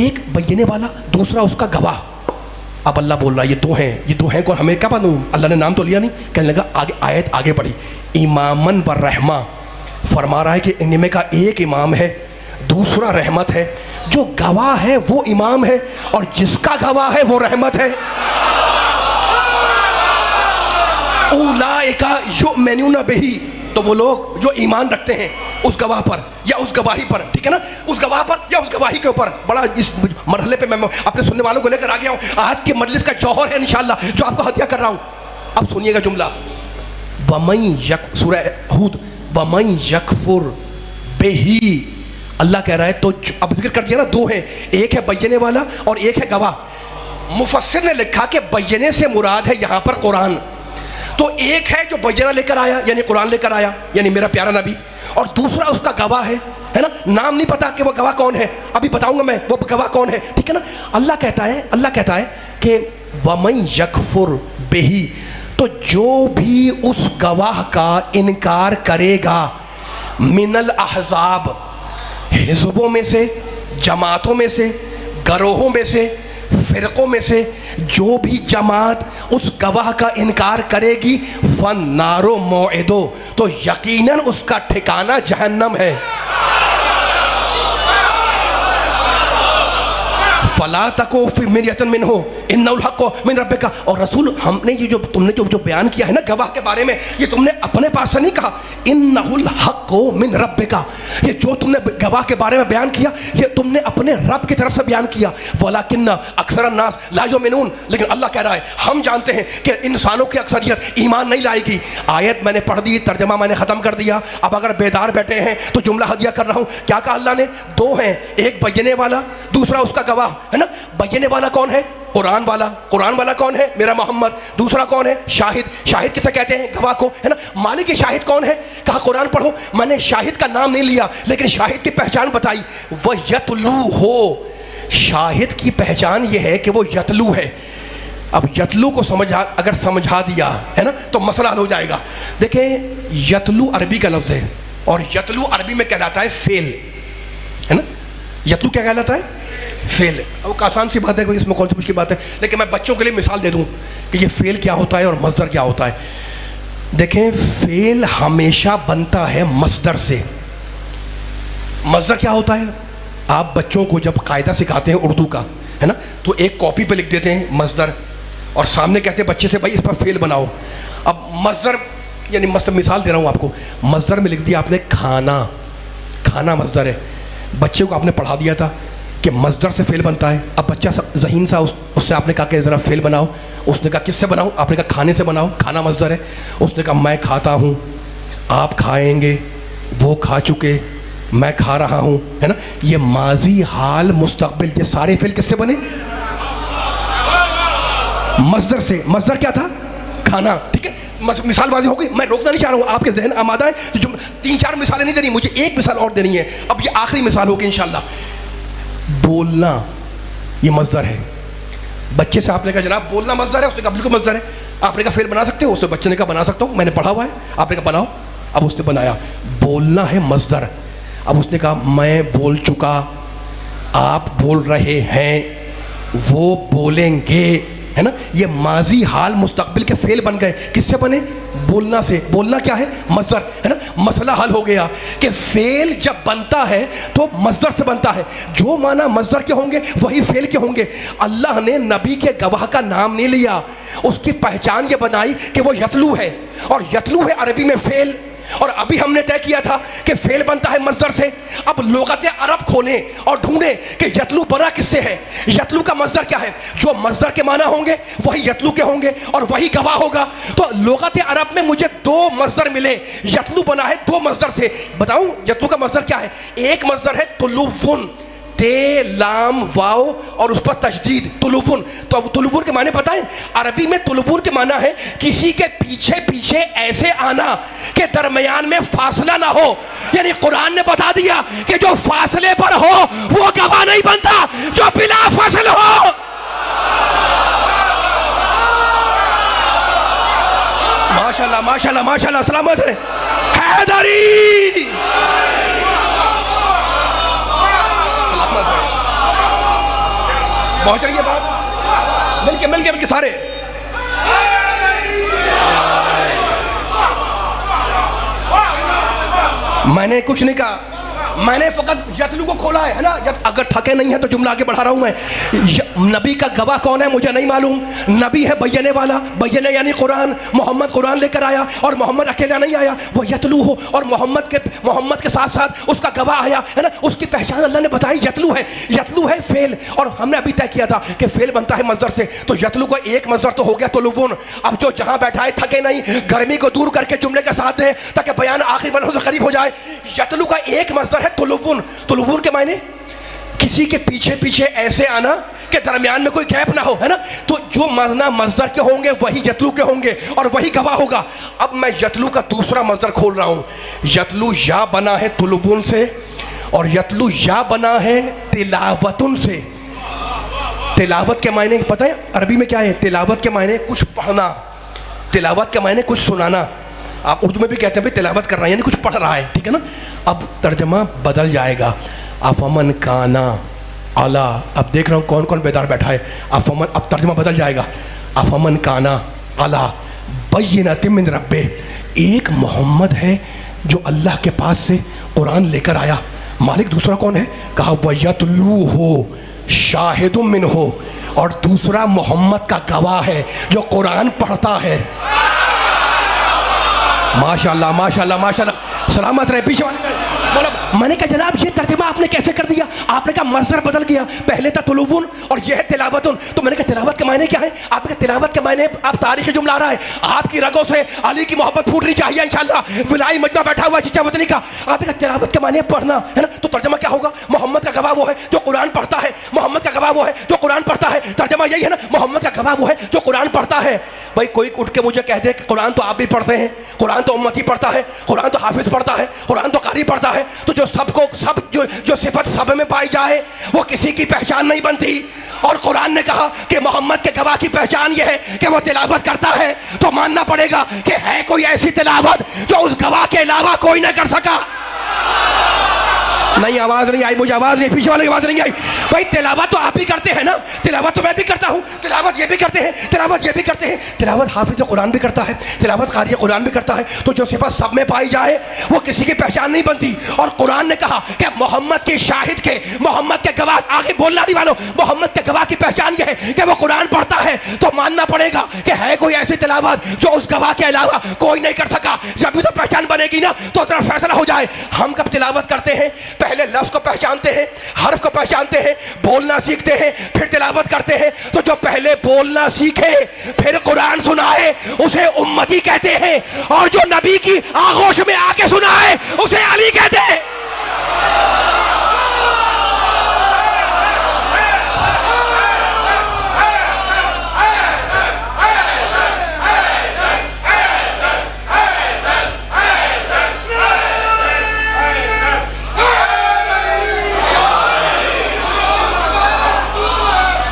ایک بینے والا, دوسرا اس کا گواہ. اب اللہ بول رہا ہے یہ دو ہیں کون, ہمیں کیا پتا, اللہ نے نام تو لیا نہیں. کہنے لگا آگے, آیت آگے بڑھی. امامن والرحمہ, فرما رہا ہے کہ ان میں کا ایک امام ہے, دوسرا رحمت ہے. جو گواہ ہے وہ امام ہے, اور جس کا گواہ ہے وہ رحمت ہے. اولئک یؤمنون بہ, تو وہ لوگ جو ایمان رکھتے ہیں اس گواہ پر یا اس گواہی پر, ٹھیک ہے نا, اس گواہ پر یا اس گواہی کے اوپر. بڑا اس مرحلے پہ میں اپنے سننے والوں کو لے کر آ گیا ہوں. آج کے مجلس کا جوہر ہے انشاءاللہ جو آپ کو ہدیہ کر رہا ہوں. اب سنیے گا جملہ, سورہ ہود, وَمَن یکفر بہ. اللہ کہہ رہا ہے, تو اب ذکر کر دیا نا, دو ہیں, ایک ہے بینے والا اور ایک ہے گواہ. مفسر نے لکھا کہ بینے سے مراد ہے یہاں پر قرآن. تو ایک ہے جو بینہ لے کر آیا یعنی قرآن لے کر آیا, یعنی میرا پیارا نبی, اور دوسرا اس کا گواہ ہے نا. نام نہیں پتا کہ وہ گواہ کون ہے, ابھی بتاؤں گا میں وہ گواہ کون ہے, ٹھیک ہے نا. اللہ کہتا ہے کہ وَمَن یکفر بہ, تو جو بھی اس گواہ کا انکار کرے گا, من الاحزاب, حزبوں میں سے, جماعتوں میں سے, گروہوں میں سے, فرقوں میں سے جو بھی جماعت اس گواہ کا انکار کرے گی فَالنَّارُ مَوْعِدُهُ، تو یقیناً اس کا ٹھکانہ جہنم ہے. فَلَا تَكُن فِي مِرْيَةٍ مِّنْهُ إِنَّهُ الْحَقُّ مِنْ رَبِّكَ. اور رسول ہم نے یہ جو تم نے جو بیان کیا ہے نا گواہ کے بارے میں، یہ تم نے اپنے پاس سے نہیں کہا. إِنَّهُ الْحَقُّ مِنْ رَبِّكَ، یہ جو تم نے گواہ کے بارے میں بیان کیا یہ تم نے اپنے رب کی طرف سے بیان کیا. وَلَكِنَّ أَكْثَرَ النَّاسِ لَا يُؤْمِنُونَ، لیکن اللہ کہہ رہا ہے ہم جانتے ہیں کہ انسانوں کی اکثریت ایمان نہیں لائے گی. آیت میں نے پڑھ دی، ترجمہ میں نے ختم کر دیا. اب اگر بیدار بیٹھے ہیں تو جملہ ہدیہ کر رہا ہوں. کیا کہا اللہ نے؟ دو ہیں، ایک بینے والا، دوسرا اس کا گواہ ہے نا. بینے والا کون ہے؟ قرآن والا. قرآن والا کون ہے؟ میرا محمد. دوسرا کون ہے؟ شاہد. شاہد کسے کہتے ہیں؟ گواہ کو ہے نا. مالک شاہد کون ہے؟ کہا قرآن پڑھو. میں نے شاہد کا نام نہیں لیا لیکن شاہد کی پہچان بتائی. وہ یتلو ہو، شاہد کی پہچان یہ ہے کہ وہ یتلو ہے. اب یتلو کو اگر سمجھا دیا ہے نا تو مسئلہ حل ہو جائے گا. دیکھیں یتلو عربی کا لفظ ہے اور یتلو عربی میں کہلاتا ہے فعل ہے نا. یتلو کیا کہلاتا ہے؟ فعل. اب آسان سی بات ہے، کوئی اس میں کون سی مشکل بات ہے، لیکن میں بچوں کے لیے مثال دے دوں کہ یہ فعل کیا ہوتا ہے اور مصدر کیا ہوتا ہے. دیکھیں فعل ہمیشہ بنتا ہے مصدر سے. مصدر کیا ہوتا ہے؟ آپ بچوں کو جب قاعدہ سکھاتے ہیں اردو کا ہے نا تو ایک کاپی پہ لکھ دیتے ہیں مصدر اور سامنے کہتے ہیں بچے سے بھائی اس پر فعل بناؤ. اب مصدر یعنی مثال دے رہا ہوں آپ کو. مصدر میں لکھ دیا آپ نے کھانا. کھانا مصدر ہے. بچے کو آپ نے پڑھا دیا تھا کہ مصدر سے فعل بنتا ہے. اب بچہ ذہین سا اس سے آپ نے کہا کہ ذرا فعل بناؤ. اس نے کہا کس سے بناؤ؟ آپ نے کہا کھانے سے بناؤ. کھانا مصدر ہے. اس نے کہا میں کھاتا ہوں، آپ کھائیں گے، وہ کھا چکے، میں کھا رہا ہوں ہے نا. یہ ماضی، حال، مستقبل، یہ سارے فعل کس سے بنے؟ مصدر سے. مصدر کیا تھا؟ کھانا. ٹھیک ہے مثال واضح ہو گئی. میں روکنا نہیں چاہ رہا ہوں، آپ کے ذہن آمادہ ہے. جو 3-4 مثالیں نہیں دینی، مجھے ایک مثال اور دینی ہے. اب یہ آخری مثال ہوگی انشاءاللہ. بولنا یہ مصدر ہے. بچے سے آپ نے کہا جناب بولنا مصدر ہے. اس نے کہا بالکل مصدر ہے. آپ نے کہا فعل بنا سکتے ہو؟ اس نے بچے نے کہا بنا سکتا ہوں، میں نے پڑھا ہوا ہے. آپ نے کہا بناؤ. اب اس نے بنایا. بولنا ہے مصدر. اب اس نے کہا میں بول چکا، آپ بول رہے ہیں، وہ بولیں گے ہے نا. یہ ماضی، حال، مستقبل کے فعل بن گئے. کس سے بنے؟ بولنا سے. بولنا کیا ہے؟ مصدر ہے نا. مسئلہ حل ہو گیا کہ فعل جب بنتا ہے تو مصدر سے بنتا ہے. جو معنی مصدر کے ہوں گے وہی فعل کے ہوں گے. اللہ نے نبی کے گواہ کا نام نہیں لیا، اس کی پہچان یہ بنائی کہ وہ یتلو ہے. اور یتلو ہے عربی میں فعل. اور ابھی ہم نے طے کیا تھا کہ فعل بنتا ہے مصدر سے. اب لغت عرب کھولیں اور ڈھونڈیں کہ یتلو بنا کس سے ہے. یتلو کا مصدر کیا ہے؟ جو مصدر کے معنی ہوں گے وہی یتلو کے ہوں گے اور وہی گواہ ہوگا. تو لغت عرب میں مجھے 2 مصدر ملے. یتلو بنا ہے 2 مصدر سے. بتاؤں یتلو کا مصدر کیا ہے؟ ایک مصدر ہے طلوفن، تے لام واو اور اس پر تشدید، طلوفن. تو اب طلوفن کے معنی پتہ ہے؟ عربی میں طلوفن کے معنی ہے کسی کے پیچھے پیچھے ایسے آنا کہ درمیان میں فاصلہ نہ ہو. یعنی قرآن نے بتا دیا کہ جو فاصلے پر ہو وہ گواہ نہیں بنتا، جو بلا فاصل ہو. ماشاءاللہ ماشاءاللہ ماشاءاللہ. سلامت ہے حیدری. پہنچ رہی ہے بات؟ مل کے سارے. میں نے کچھ نہیں کہا، میں نے فقط یتلو کو کھولا ہے نا. اگر تھکے نہیں ہیں تو جملہ آگے بڑھا رہا ہوں میں. نبی کا گواہ کون ہے مجھے نہیں معلوم. نبی ہے بینے والا. بینے یعنی قرآن. محمد قرآن لے کر آیا اور محمد اکیلا نہیں آیا، وہ یتلو ہو اور محمد کے ساتھ ساتھ اس کا گواہ آیا ہے نا. اس کی پہچان اللہ نے بتائی یتلو ہے. یتلو ہے فعل. اور ہم نے ابھی طے کیا تھا کہ فعل بنتا ہے مصدر سے. تو یتلو کو ایک مصدر تو ہو گیا طلوفن. اب جو جہاں بیٹھا ہے تھکے نہیں، گرمی کو دور کر کے جملے کا ساتھ دے تاکہ بیان آخری مرحلے سے قریب ہو جائے. یتلو کا ایک مصدر ہے طلوفن. طلوفن کے معنی کسی کے پیچھے پیچھے ایسے آنا کہ درمیان میں کوئی گیپ نہ ہو ہے نا. تو جو معنی مصدر کے ہوں گے وہی یتلو کے ہوں گے اور وہی گواہ ہوگا. اب میں یتلو کا دوسرا مصدر کھول رہا ہوں. یتلو یا بنا ہے طلوفن سے اور یتلو یا بنا ہے تلاوتن سے. تلاوت کے معنی پتہ ہے عربی میں کیا ہے؟ تلاوت کے معنی کچھ پڑھنا، تلاوت کے معنی کچھ سنانا. آپ اردو میں بھی کہتے ہیں بھائی تلاوت کر رہا ہے یعنی کچھ پڑھ رہا ہے. ٹھیک ہے نا. اب ترجمہ بدل جائے گا. افمن کانا اعلیٰ. اب دیکھ رہا ہوں کون کون بیدار بیٹھا ہے. اب ترجمہ بدل جائے گا. افمن کانا اعلیٰ بینۃ من ربہ. ایک محمد ہے جو اللہ کے پاس سے قرآن لے کر آیا. مالک دوسرا کون ہے؟ کہا وَيَتْلُوهُ شَاهِدٌ مِّنْهُ. اور دوسرا محمد کا گواہ ہے جو قرآن پڑھتا ہے. ماشاءاللہ ماشاءاللہ ماشاءاللہ. سلامت رہے. پیچھے والے میں نے کہا جناب یہ ترجمہ آپ نے کیسے کر دیا؟ آپ نے کہا مصدر بدل گیا. پہلے تھا طلوعٌ اور یہ ہے تلاوتٌ. تو میں نے کہا تلاوت کے معنی کیا ہے؟ آپ نے کہا تلاوت کے معنی آپ تاریخی جملہ آ رہا ہے. آپ کی رگوں سے علی کی محبت پھوٹنی چاہیے انشاءاللہ. ولائی مجمع بیٹھا ہوا ہے چچا وطنی کا. آپ نے کہا تلاوت کے معنی پڑھنا ہے نا. تو ترجمہ کیا ہوگا؟ محمد کا گواہ وہ ہے جو قرآن پڑھتا ہے. محمد کا گواہ وہ ہے جو قرآن پڑھتا ہے. ترجمہ یہی ہے نا, محمد کا گواہ وہ ہے جو قرآن پڑھتا ہے. بھائی کوئی اٹھ کے مجھے کہہ دے کہ قرآن تو آپ بھی پڑھتے ہیں, قرآن تو امتی پڑھتا ہے, قرآن تو حافظ پڑھتا ہے, قرآن تو قاری پڑھتا ہے, تو جو سب کو سب جو صفت سب میں پائی جائے وہ کسی کی پہچان نہیں بنتی. اور قرآن نے کہا کہ محمد کے گواہ کی پہچان یہ ہے کہ وہ تلاوت کرتا ہے. تو ماننا پڑے گا کہ ہے کوئی ایسی تلاوت جو اس گواہ کے علاوہ کوئی نہ کر سکا. نہیں آواز نہیں آئی, مجھے آواز نہیں, پیچھے والے کی آواز نہیں آئی. بھائی تلاوت تو آپ ہی کرتے ہیں نا, تلاوت تو میں بھی کرتا ہوں, تلاوت یہ بھی کرتے ہیں, تلاوت یہ بھی کرتے ہیں, تلاوت حافظ قرآن بھی کرتا ہے, تلاوت قاری قرآن بھی کرتا ہے. تو جو صفت سب میں پائی جائے وہ کسی کی پہچان نہیں بنتی. اور قرآن نے کہا کہ محمد کے شاہد کے, محمد کے گواہ, آگے بولنا نہیں والوں, محمد کے گواہ کی پہچان یہ ہے کہ وہ قرآن پڑھتا ہے. تو ماننا پڑے گا کہ ہے کوئی ایسی تلاوت جو اس گواہ کے علاوہ کوئی نہیں کر سکا. جب بھی تو پہچان بنے گی نا تو ذرا فیصلہ ہو جائے. ہم کب تلاوت کرتے ہیں؟ پہلے لفظ کو پہچانتے ہیں, حرف کو پہچانتے ہیں, بولنا سیکھتے ہیں, پھر تلاوت کرتے ہیں. تو جو پہلے بولنا سیکھے پھر قرآن سنائے اسے امتی کہتے ہیں, اور جو نبی کی آغوش میں آ کے سنائے اسے علی کہتے ہیں.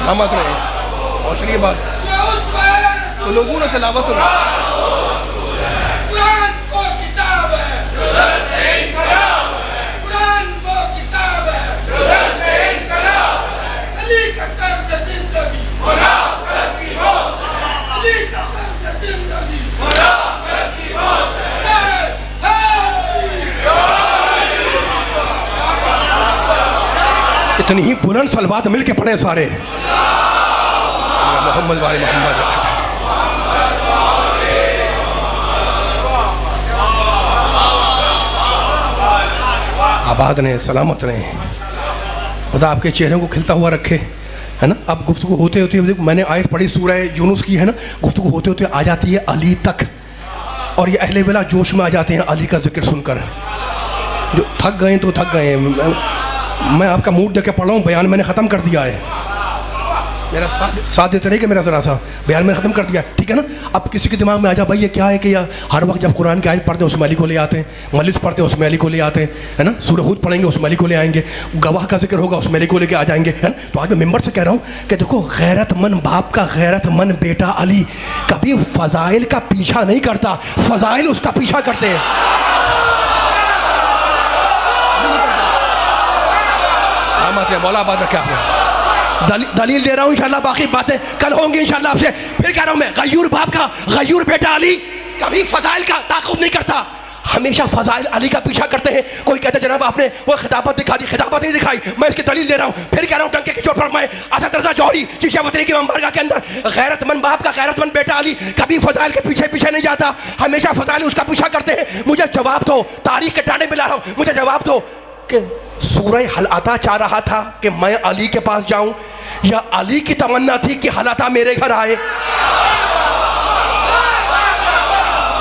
سلامت رہے. اور چلیے بات تو لوگوں نے تلاوت قرآن وہ کتاب ہے, قرآن وہ کتاب ہے, علی کا طرز زندگی, علی کا طرز زندگی. اتنی ہی بلند صلوات مل کے پڑھیں سارے. محمد والے محمد. آباد رہیں, سلامت رہیں, خدا آپ کے چہروں کو کھلتا ہوا رکھے, ہے نا. اب گفتگو ہوتے ہوتے میں نے آیت پڑھی سورہ یونس کی, ہے نا. گفتگو ہوتے ہوتے آ جاتی ہے علی تک, اور یہ اہل ولا جوش میں آ جاتے ہیں علی کا ذکر سن کر. جو تھک گئے تو تھک گئے. میں آپ کا موڈ دے کے پڑھ رہا ہوں, بیان میں نے ختم کر دیا ہے. میرا ساتھ دیتے رہے کہ میرا ذرا سا بیان میں ختم کر دیا, ٹھیک ہے نا. اب کسی کے دماغ میں آ جا بھائی یہ کیا ہے کہ ہر وقت جب قرآن کی آیت پڑھتے ہیں اس میں علی کو لے آتے ہیں, مجلس پڑھتے ہیں اس میں علی کو لے آتے ہیں, ہے نا. سورہ ہود پڑھیں گے اس میں علی کو لے آئیں گے, گواہ کا ذکر ہوگا اس میں علی کو لے کے آ جائیں گے, ہے نا. تو آج میں ممبر سے کہہ رہا ہوں کہ دیکھو غیرت مند باپ کا غیرت مند بیٹا علی کبھی فضائل کا پیچھا نہیں کرتا, فضائل اس کا پیچھا کرتے ہیں. مولا آباد رکھے آپ نے. دلیل دے رہا ہوں انشاءاللہ, باقی باتیں کل ہوں گی انشاءاللہ آپ سے. پھر کہہ رہا ہوں میں, غیور باپ کا غیور بیٹا علی کبھی فضائل کا تعاقب نہیں کرتا, ہمیشہ فضائل علی کا پیچھا کرتے ہیں. کوئی کہتا ہے جناب آپ نے وہ خطابت دکھا دی, خطابت نہیں دکھائی, میں اس کی دلیل دے رہا ہوں. پھر کہہ رہا ہوں ٹنکے کی چوٹ پر میں اسد رضا جوہری شیشہ وطنی کی بارگاہ کے اندر, غیرت مند باپ کا غیرت مند بیٹا علی کبھی فضائل کے پیچھے پیچھے نہیں جاتا, ہمیشہ فضائل اس کا پیچھا کرتے ہیں. مجھے جواب دو, تاریخ کے ڈانڈے میں لا رہا ہوں, مجھے جواب دو کہ سورہ حل عطا چاہ رہا تھا کہ میں علی کے پاس جاؤں, یا علی کی تمنا تھی کہ حل عطا میرے گھر آئے؟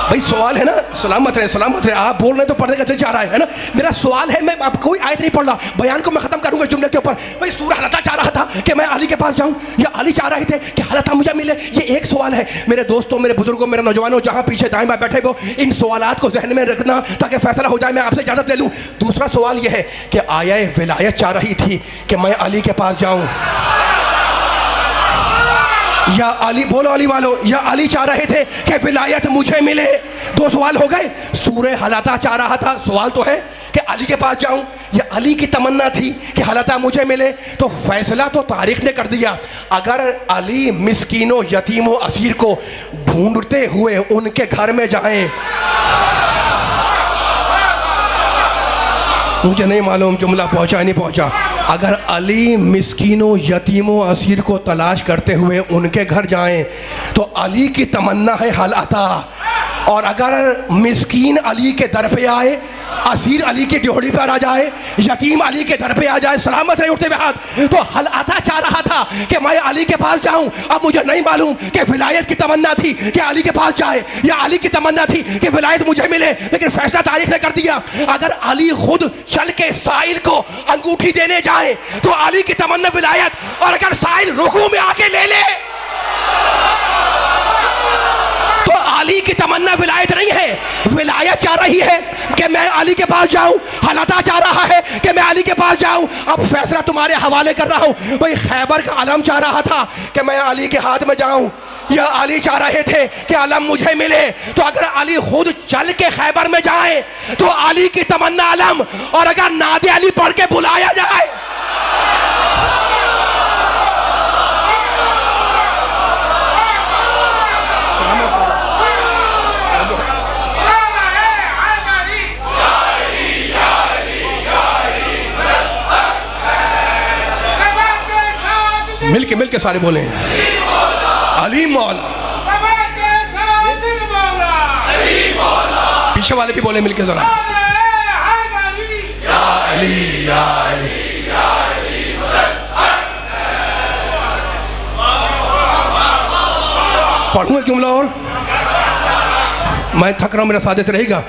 بھائی سوال ہے نا. سلامت رہے, سلامت رہے. آپ بول رہے ہیں تو پڑھنے کا دل چاہ رہا ہے نا. میرا سوال ہے, میں اب کوئی آیت نہیں پڑھ رہا, بیان کو میں ختم کروں گا اس جملے کے اوپر. بھائی سورہ حل عطا چاہ رہا تھا کہ میں علی کے پاس جاؤں, یا علی چاہ رہے تھے کہ حل عطا مجھے ملے؟ یہ ایک سوال ہے. میرے دوستوں, میرے بزرگوں, میرے نوجوانوں, جہاں پیچھے دائیں بائیں بیٹھے ہو, ان سوالات کو ذہن میں رکھنا تاکہ فیصلہ ہو جائے. میں آپ سے اجازت لے لوں. دوسرا سوال یہ ہے کہ آیا ولایت چاہ رہی تھی کہ میں علی کے پاس جاؤں, یا علی, بولو علی والو, یا علی چاہ رہے تھے کہ ولایت مجھے ملے؟ دو سوال ہو گئے. سورہ حل عطا چاہ رہا تھا, سوال تو ہے کہ علی کے پاس جاؤں. یہ علی کی تمنا تھی کہ اللہ تعالیٰ مجھے ملے. تو فیصلہ تو تاریخ نے کر دیا. اگر علی مسکینوں یتیموں اسیر کو ڈھونڈتے ہوئے ان کے گھر میں جائیں, مجھے نہیں معلوم جملہ پہنچا نہیں پہنچا, اگر علی مسکینوں یتیموں اسیر کو تلاش کرتے ہوئے ان کے گھر جائیں تو علی کی تمنا ہے حل عطا. اور اگر مسکین علی کے در پہ آئے, اسیر علی کی ڈیوڑی پر آ جائے, یتیم علی کے در پہ آ جائے سلامت رہے اٹھتے ہوئے ہاتھ, تو حل عطا چاہ رہا تھا کہ میں علی کے پاس جاؤں. اب مجھے نہیں معلوم کہ ولایت کی تمنا تھی کہ علی کے پاس جائے یا علی کی تمنا تھی کہ ولایت مجھے ملے, لیکن فیصلہ تاریخ نے کر دیا اگر علی خود چل کے سائل کو انگوٹھی دینے جائے تو علی کی تمنا ولایت, اور اگر سائل رکوع میں آ کے لے لے تو علی کی تمنا ولایت نہیں ہے. ولایت چاہ رہی ہے کہ میں علی کے پاس جاؤں, حالتا چاہ رہا ہے کہ میں علی کے پاس جاؤں. اب فیصلہ تمہارے حوالے کر رہا ہوں. بھئی خیبر کا علم چاہ رہا تھا کہ میں علی کے ہاتھ میں جاؤں, یا علی چاہ رہے تھے کہ علم مجھے ملے. تو اگر علی خود چل کے خیبر میں جائے تو علی کی تمنا علم, اور اگر ناد علی پڑھ کے بلایا جائے مل کے سارے بولیں علی مولا, پیچھے والے بھی بولیں مل کے ذرا یا علی یا علی. پڑھوں ایک جملہ اور, میں تھک رہا ہوں, میرا ساتھ رہے گا,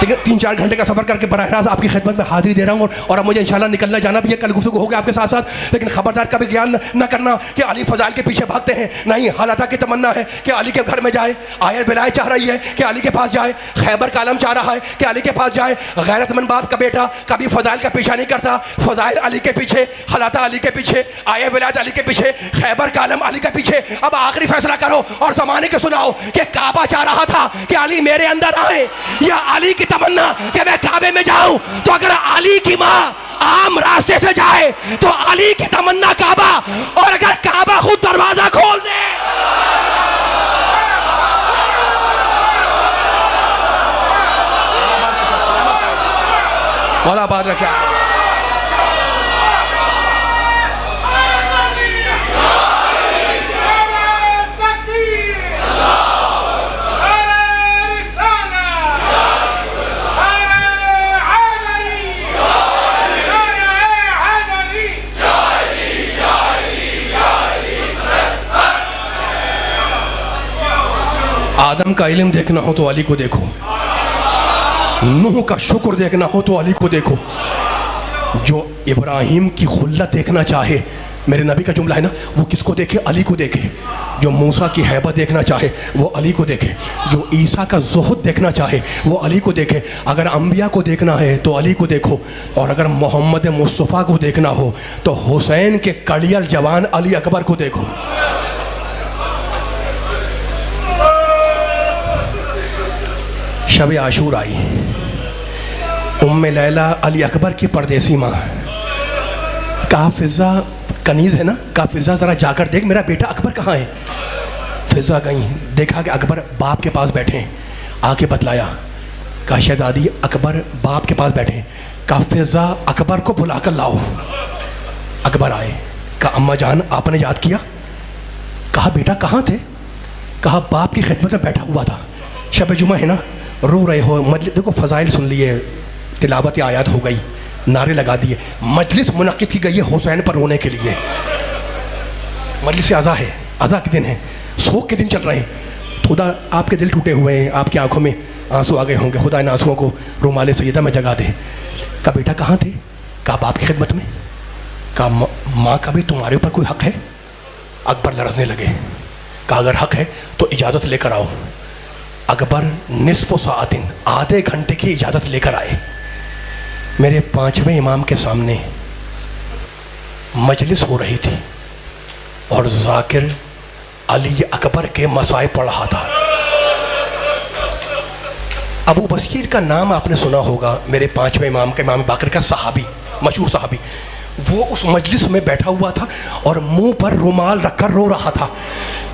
لیکن 3-4 گھنٹے کا سفر کر کے براہ راست آپ کی خدمت میں حاضری دے رہا ہوں, اور اب مجھے انشاءاللہ نکلنا جانا بھی ہے. کل گفتگو ہوگا آپ کے ساتھ ساتھ, لیکن خبردار کبھی خیال نہ کرنا کہ علی فضائل کے پیچھے بھاگتے ہیں. نہیں, حالات کی تمنا ہے کہ علی کے گھر میں جائے. آیت ولایت چاہ رہی ہے کہ علی کے پاس جائے. خیبر کا عالم چاہ رہا ہے کہ علی کے پاس جائے. غیرت مند باپ کا بیٹا کبھی فضائل کا پیچھا نہیں کرتا. فضائل علی کے پیچھے, حالات علی کے پیچھے, آیت ولایت علی کے پیچھے, خیبر کا عالم علی کے پیچھے. اب آخری فیصلہ کرو اور زمانے کے سناؤ کہ کعبہ چاہ رہا تھا کہ علی میرے اندر آئے, یا علی کی تمنا کہ میں کعبے میں جاؤں. تو اگر علی کی ماں عام راستے سے جائے تو علی کی تمنا کعبہ, اور اگر کعبہ خود دروازہ کھول دے مولا آباد رکھے. آدم کا علم دیکھنا ہو تو علی کو دیکھو, نوح کا شکر دیکھنا ہو تو علی کو دیکھو, جو ابراہیم کی خلت دیکھنا چاہے, میرے نبی کا جملہ ہے نا, وہ کس کو دیکھے؟ علی کو دیکھے. جو موسیٰ کی ہیبت دیکھنا چاہے وہ علی کو دیکھے. جو عیسیٰ کا زہد دیکھنا چاہے وہ علی کو دیکھے. اگر انبیاء کو دیکھنا ہے تو علی کو دیکھو, اور اگر محمد مصطفیٰ کو دیکھنا ہو تو حسین کے کڑیل جوان علی اکبر کو دیکھو. شب عاشور آئی, ام لیلہ علی اکبر کی پردیسی ماں, کہا فضا, کنیز ہے نا, کہا فضا ذرا جا کر دیکھ میرا بیٹا اکبر کہاں ہے. فضا گئیں, دیکھا کہ اکبر باپ کے پاس بیٹھے ہیں. آ کے بتلایا, کہا شہزادی اکبر باپ کے پاس بیٹھے ہیں. کہا فضا اکبر کو بلا کر لاؤ. اکبر آئے, کہا اماں جان آپ نے یاد کیا؟ کہا بیٹا کہاں تھے؟ کہا باپ کی خدمت میں بیٹھا ہوا تھا. شب جمعہ ہے نا, رو رہے ہو, مجلس دیکھو فضائل سن لیے, تلاوت آیات ہو گئی, نعرے لگا دیے, مجلس منعقد کی گئی ہے حسین پر رونے کے لیے. مجلس عزا ہے, عزا کے دن ہے, سوگ کے دن چل رہے ہیں. خدا آپ کے دل ٹوٹے ہوئے ہیں, آپ کی آنکھوں میں آنسو آ گئے ہوں گے, خدا ان آنسوؤں کو رومال سیدہ میں جگا دے. کہا بیٹا کہاں تھے؟ کہا باپ کی خدمت میں. کہا ماں کا بھی تمہارے اوپر کوئی حق ہے؟ اکبر لرزنے لگے. کہا اگر حق ہے تو اجازت لے کر آؤ. اکبر نصف ساعت, آدھے گھنٹے کی اجازت لے کر آئے. میرے 5ویں امام کے سامنے مجلس ہو رہی تھی اور ذاکر علی اکبر کے مسائل پڑھ رہا تھا. ابو بصیر کا نام آپ نے سنا ہوگا، میرے پانچویں امام کا، امام باقر کا صحابی، مشہور صحابی. وہ اس مجلس میں بیٹھا ہوا تھا اور منہ پر رومال رکھ کر رو رہا تھا.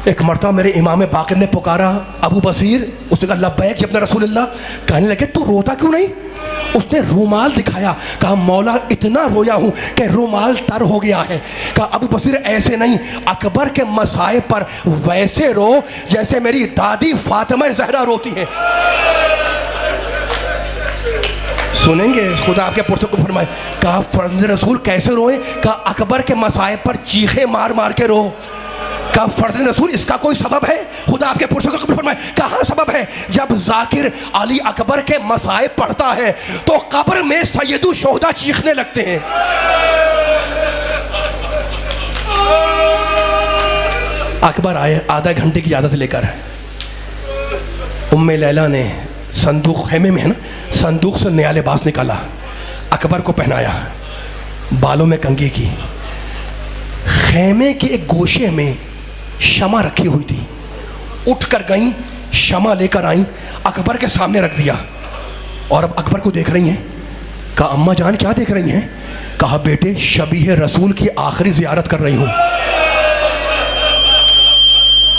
ایک مرتبہ میرے امام باقر نے پکارا ابو بصیر، اس نے کہا لبیک ابن رسول اللہ. کہنے لگے تو روتا کیوں نہیں؟ اس نے رومال دکھایا، کہا مولا اتنا رویا ہوں کہ رومال تر ہو گیا ہے. کہا ابو بصیر ایسے نہیں، اکبر کے مصائب پر ویسے رو جیسے میری دادی فاطمہ زہرا روتی ہیں. سنیں گے؟ خدا آپ کے پرسوں کو فرمائے. کہا فرزند رسول کیسے روئیں؟ کہا اکبر کے مصائب پر چیخیں مار مار کے رو. کہا فرزند رسول اس کا کوئی سبب ہے؟ خدا آپ کے پرسوں کو فرمائے. کہاں سبب ہے؟ جب ذاکر علی اکبر کے مصائب پڑھتا ہے تو قبر میں سید الشہداء چیخنے لگتے ہیں. اکبر آئے آدھا گھنٹے کی عادت لے کر. ام لیلہ نے صندوق، خیمے میں ہے نا، صندوق سے نیا لباس نکالا، اکبر کو پہنایا، بالوں میں کنگھی کی. خیمے کے ایک گوشے میں شمع رکھی ہوئی تھی. اٹھ کر گئیں، شمع لے کر آئیں، اکبر کے سامنے رکھ دیا. اور اب اکبر کو دیکھ رہی ہیں. کہا اماں جان کیا دیکھ رہی ہیں؟ کہا بیٹے شبیہ رسول کی آخری زیارت کر رہی ہوں.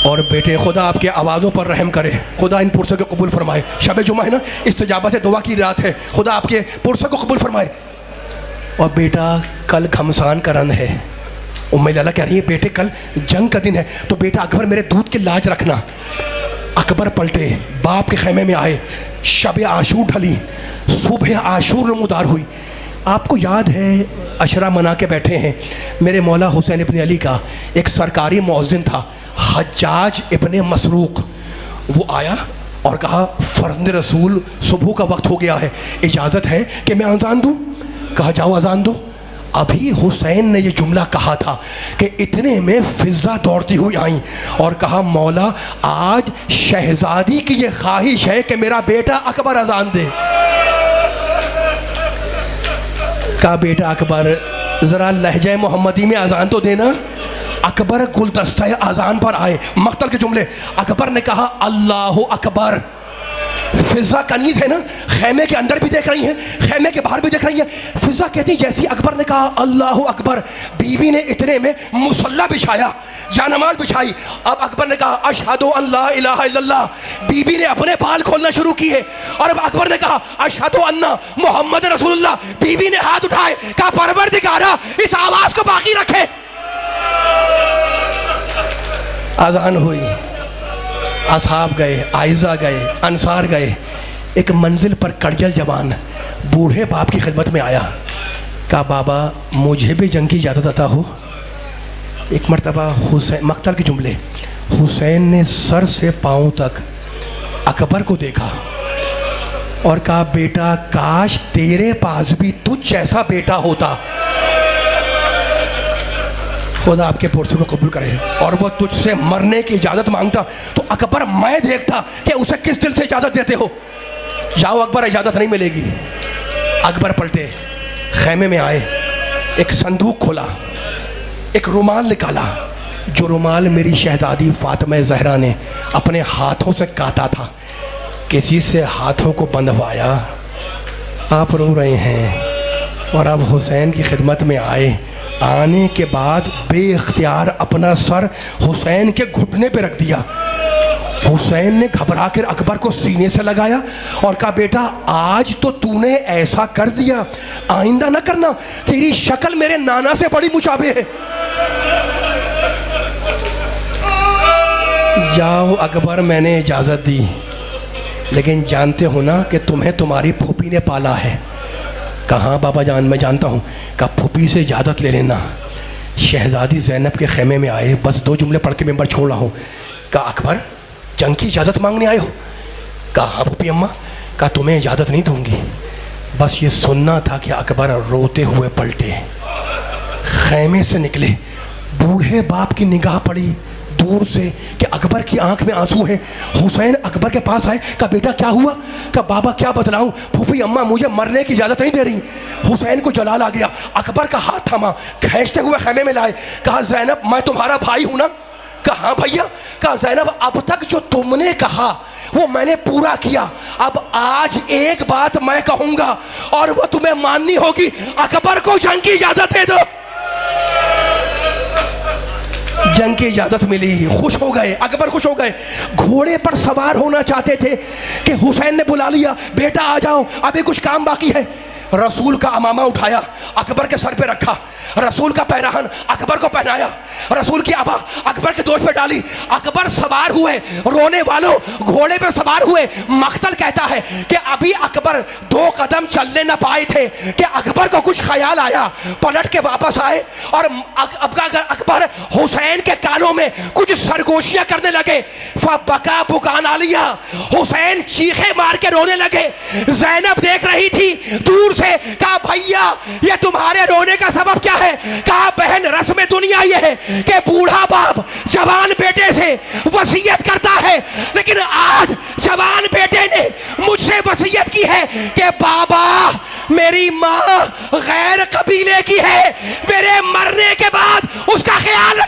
اور بیٹے خدا آپ کے آوازوں پر رحم کرے، خدا ان پرسوں کو قبول فرمائے. شب جمعہ ہے نا، استجابت دعا کی رات ہے، خدا آپ کے پرسوں کو قبول فرمائے. اور بیٹا کل گھمسان کا رن ہے. ام لیلہ کہہ رہی ہے بیٹے کل جنگ کا دن ہے تو بیٹا اکبر میرے دودھ کی لاج رکھنا. اکبر پلٹے، باپ کے خیمے میں آئے، شب عاشور ڈھلی، صبح عاشور نمودار ہوئی. آپ کو یاد ہے عشرہ منا کے بیٹھے ہیں. میرے مولا حسین ابن علی کا ایک سرکاری مؤذن تھا، حجاج ابن مسروق. وہ آیا اور کہا فرزند رسول صبح کا وقت ہو گیا ہے، اجازت ہے کہ میں اذان دوں؟ کہا جاؤ اذان دو. ابھی حسین نے یہ جملہ کہا تھا کہ اتنے میں فضا دوڑتی ہوئی آئیں اور کہا مولا آج شہزادی کی یہ خواہش ہے کہ میرا بیٹا اکبر اذان دے. کہا بیٹا اکبر ذرا لہجہ محمدی میں اذان تو دینا. اکبر گلدستہ اذان پر آئے، مقتل کے جملے. اکبر نے کہا اللہ اکبر. فضا کنیز ہے نا، خیمے کے اندر بھی دیکھ رہی ہیں، خیمے کے باہر بھی دیکھ رہی ہیں. فضا کہتی جیسی اکبر نے کہا اللہ اکبر، بیوی نے اتنے میں مصلی بچھایا، جانماز بچھائی. اب اکبر نے کہا اشہد ان لا الہ الا اللہ. بیوی نے اپنے بال کھولنا شروع کیے اور اب اکبر نے کہا اشہد ان محمد رسول اللہ. بیوی نے ہاتھ اٹھائے، کہا پروردگارا اس آواز کو باقی رکھے. اذان ہوئی، اصحاب گئے، آئزہ گئے، انصار گئے. ایک منزل پر کڑجل جوان بوڑھے باپ کی خدمت میں آیا. کہا بابا مجھے بھی جنگ کی اجازت عطا ہو. ایک مرتبہ حسین، مقتل کے جملے، حسین نے سر سے پاؤں تک اکبر کو دیکھا اور کہا بیٹا کاش تیرے پاس بھی تجھ جیسا بیٹا ہوتا. خدا آپ کے پرسوں کو قبول کرے. اور وہ تجھ سے مرنے کی اجازت مانگتا تو اکبر میں دیکھتا کہ اسے کس دل سے اجازت دیتے ہو. جاؤ اکبر اجازت نہیں ملے گی. اکبر پلٹے، خیمے میں آئے، ایک صندوق کھولا، ایک رومال نکالا، جو رومال میری شہزادی فاطمہ زہرا نے اپنے ہاتھوں سے کاٹا تھا. کسی سے ہاتھوں کو بندھوایا. آپ رو رہے ہیں اور اب حسین کی خدمت میں آئے. آنے کے بعد بے اختیار اپنا سر حسین کے گھٹنے پہ رکھ دیا. حسین نے گھبرا کر اکبر کو سینے سے لگایا اور کہا بیٹا آج تو تو نے ایسا کر دیا، آئندہ نہ کرنا، تیری شکل میرے نانا سے بڑی مشابہ ہے. جاؤ اکبر میں نے اجازت دی، لیکن جانتے ہو نا کہ تمہیں تمہاری پھوپھی نے پالا ہے. کہاں بابا جان میں جانتا ہوں. کہا پھوپھی سے اجازت لے لینا. شہزادی زینب کے خیمے میں آئے، بس 2 جملے پڑھ کے ممبر چھوڑ رہا ہوں. کہا اکبر جنگ کی اجازت مانگنے آئے ہو؟ کہا ہاں پھوپھی اماں. کہا تمہیں اجازت نہیں دوں گی. بس یہ سننا تھا کہ اکبر روتے ہوئے پلٹے، خیمے سے نکلے. بوڑھے باپ کی نگاہ پڑی دور سے کہ اکبر کی آنکھ میں آنسو ہیں. حسین اکبر کے پاس آئے. کہا بیٹا کیا ہوا؟ کہا بابا کیا بتلاؤں، پھوپھی اماں مجھے مرنے کی اجازت نہیں دے رہی. حسین کو جلال آ گیا، اکبر کا ہاتھ تھاما، کھینچتے ہوئے خیمے میں لائے. کہا زینب میں تمہارا بھائی ہوں نا؟ کہا ہاں بھیا. کہا زینب اب تک جو تم نے کہا وہ میں نے پورا کیا. اب آج ایک بات میں کہوں گا اور وہ تمہیں ماننی ہوگی, اکبر کو جنگ کی اجازت دے دو. جنگ کی اجازت ملی, خوش ہو گئے, اکبر خوش ہو گئے. گھوڑے پر سوار ہونا چاہتے تھے کہ حسین نے بلا لیا, بیٹا آ جاؤ ابھی کچھ کام باقی ہے. رسول کا امامہ اٹھایا, اکبر کے سر پہ رکھا, رسول کا پیراہن اکبر کو پہنایا, رسول کی ابا اکبر کے دوش پہ ڈالی. اکبر سوار ہوئے, رونے والوں گھوڑے پہ سوار ہوئے. مقتل کہتا ہے کہ ابھی اکبر 2 قدم چلنے نہ پائے تھے کہ اکبر کو کچھ خیال آیا, پلٹ کے واپس آئے اور اکبر حسین کے کانوں میں کچھ سرگوشیاں کرنے لگے. فبکا بکان علیہ, حسین چیخے مار کے رونے لگے. زینب دیکھ رہی تھی دور سے, کہا بھیا یہ تمہارے رونے کا سبب کیا ہے؟ کہا بہن رسم دنیا یہ ہے کہ بوڑھا باپ جوان بیٹے سے وصیت کرتا ہے, لیکن آج جوان بیٹے نے مجھ سے وصیت کی ہے کہ بابا میری ماں غیر قبیلے کی ہے, میرے مرنے کے بعد اس کا خیال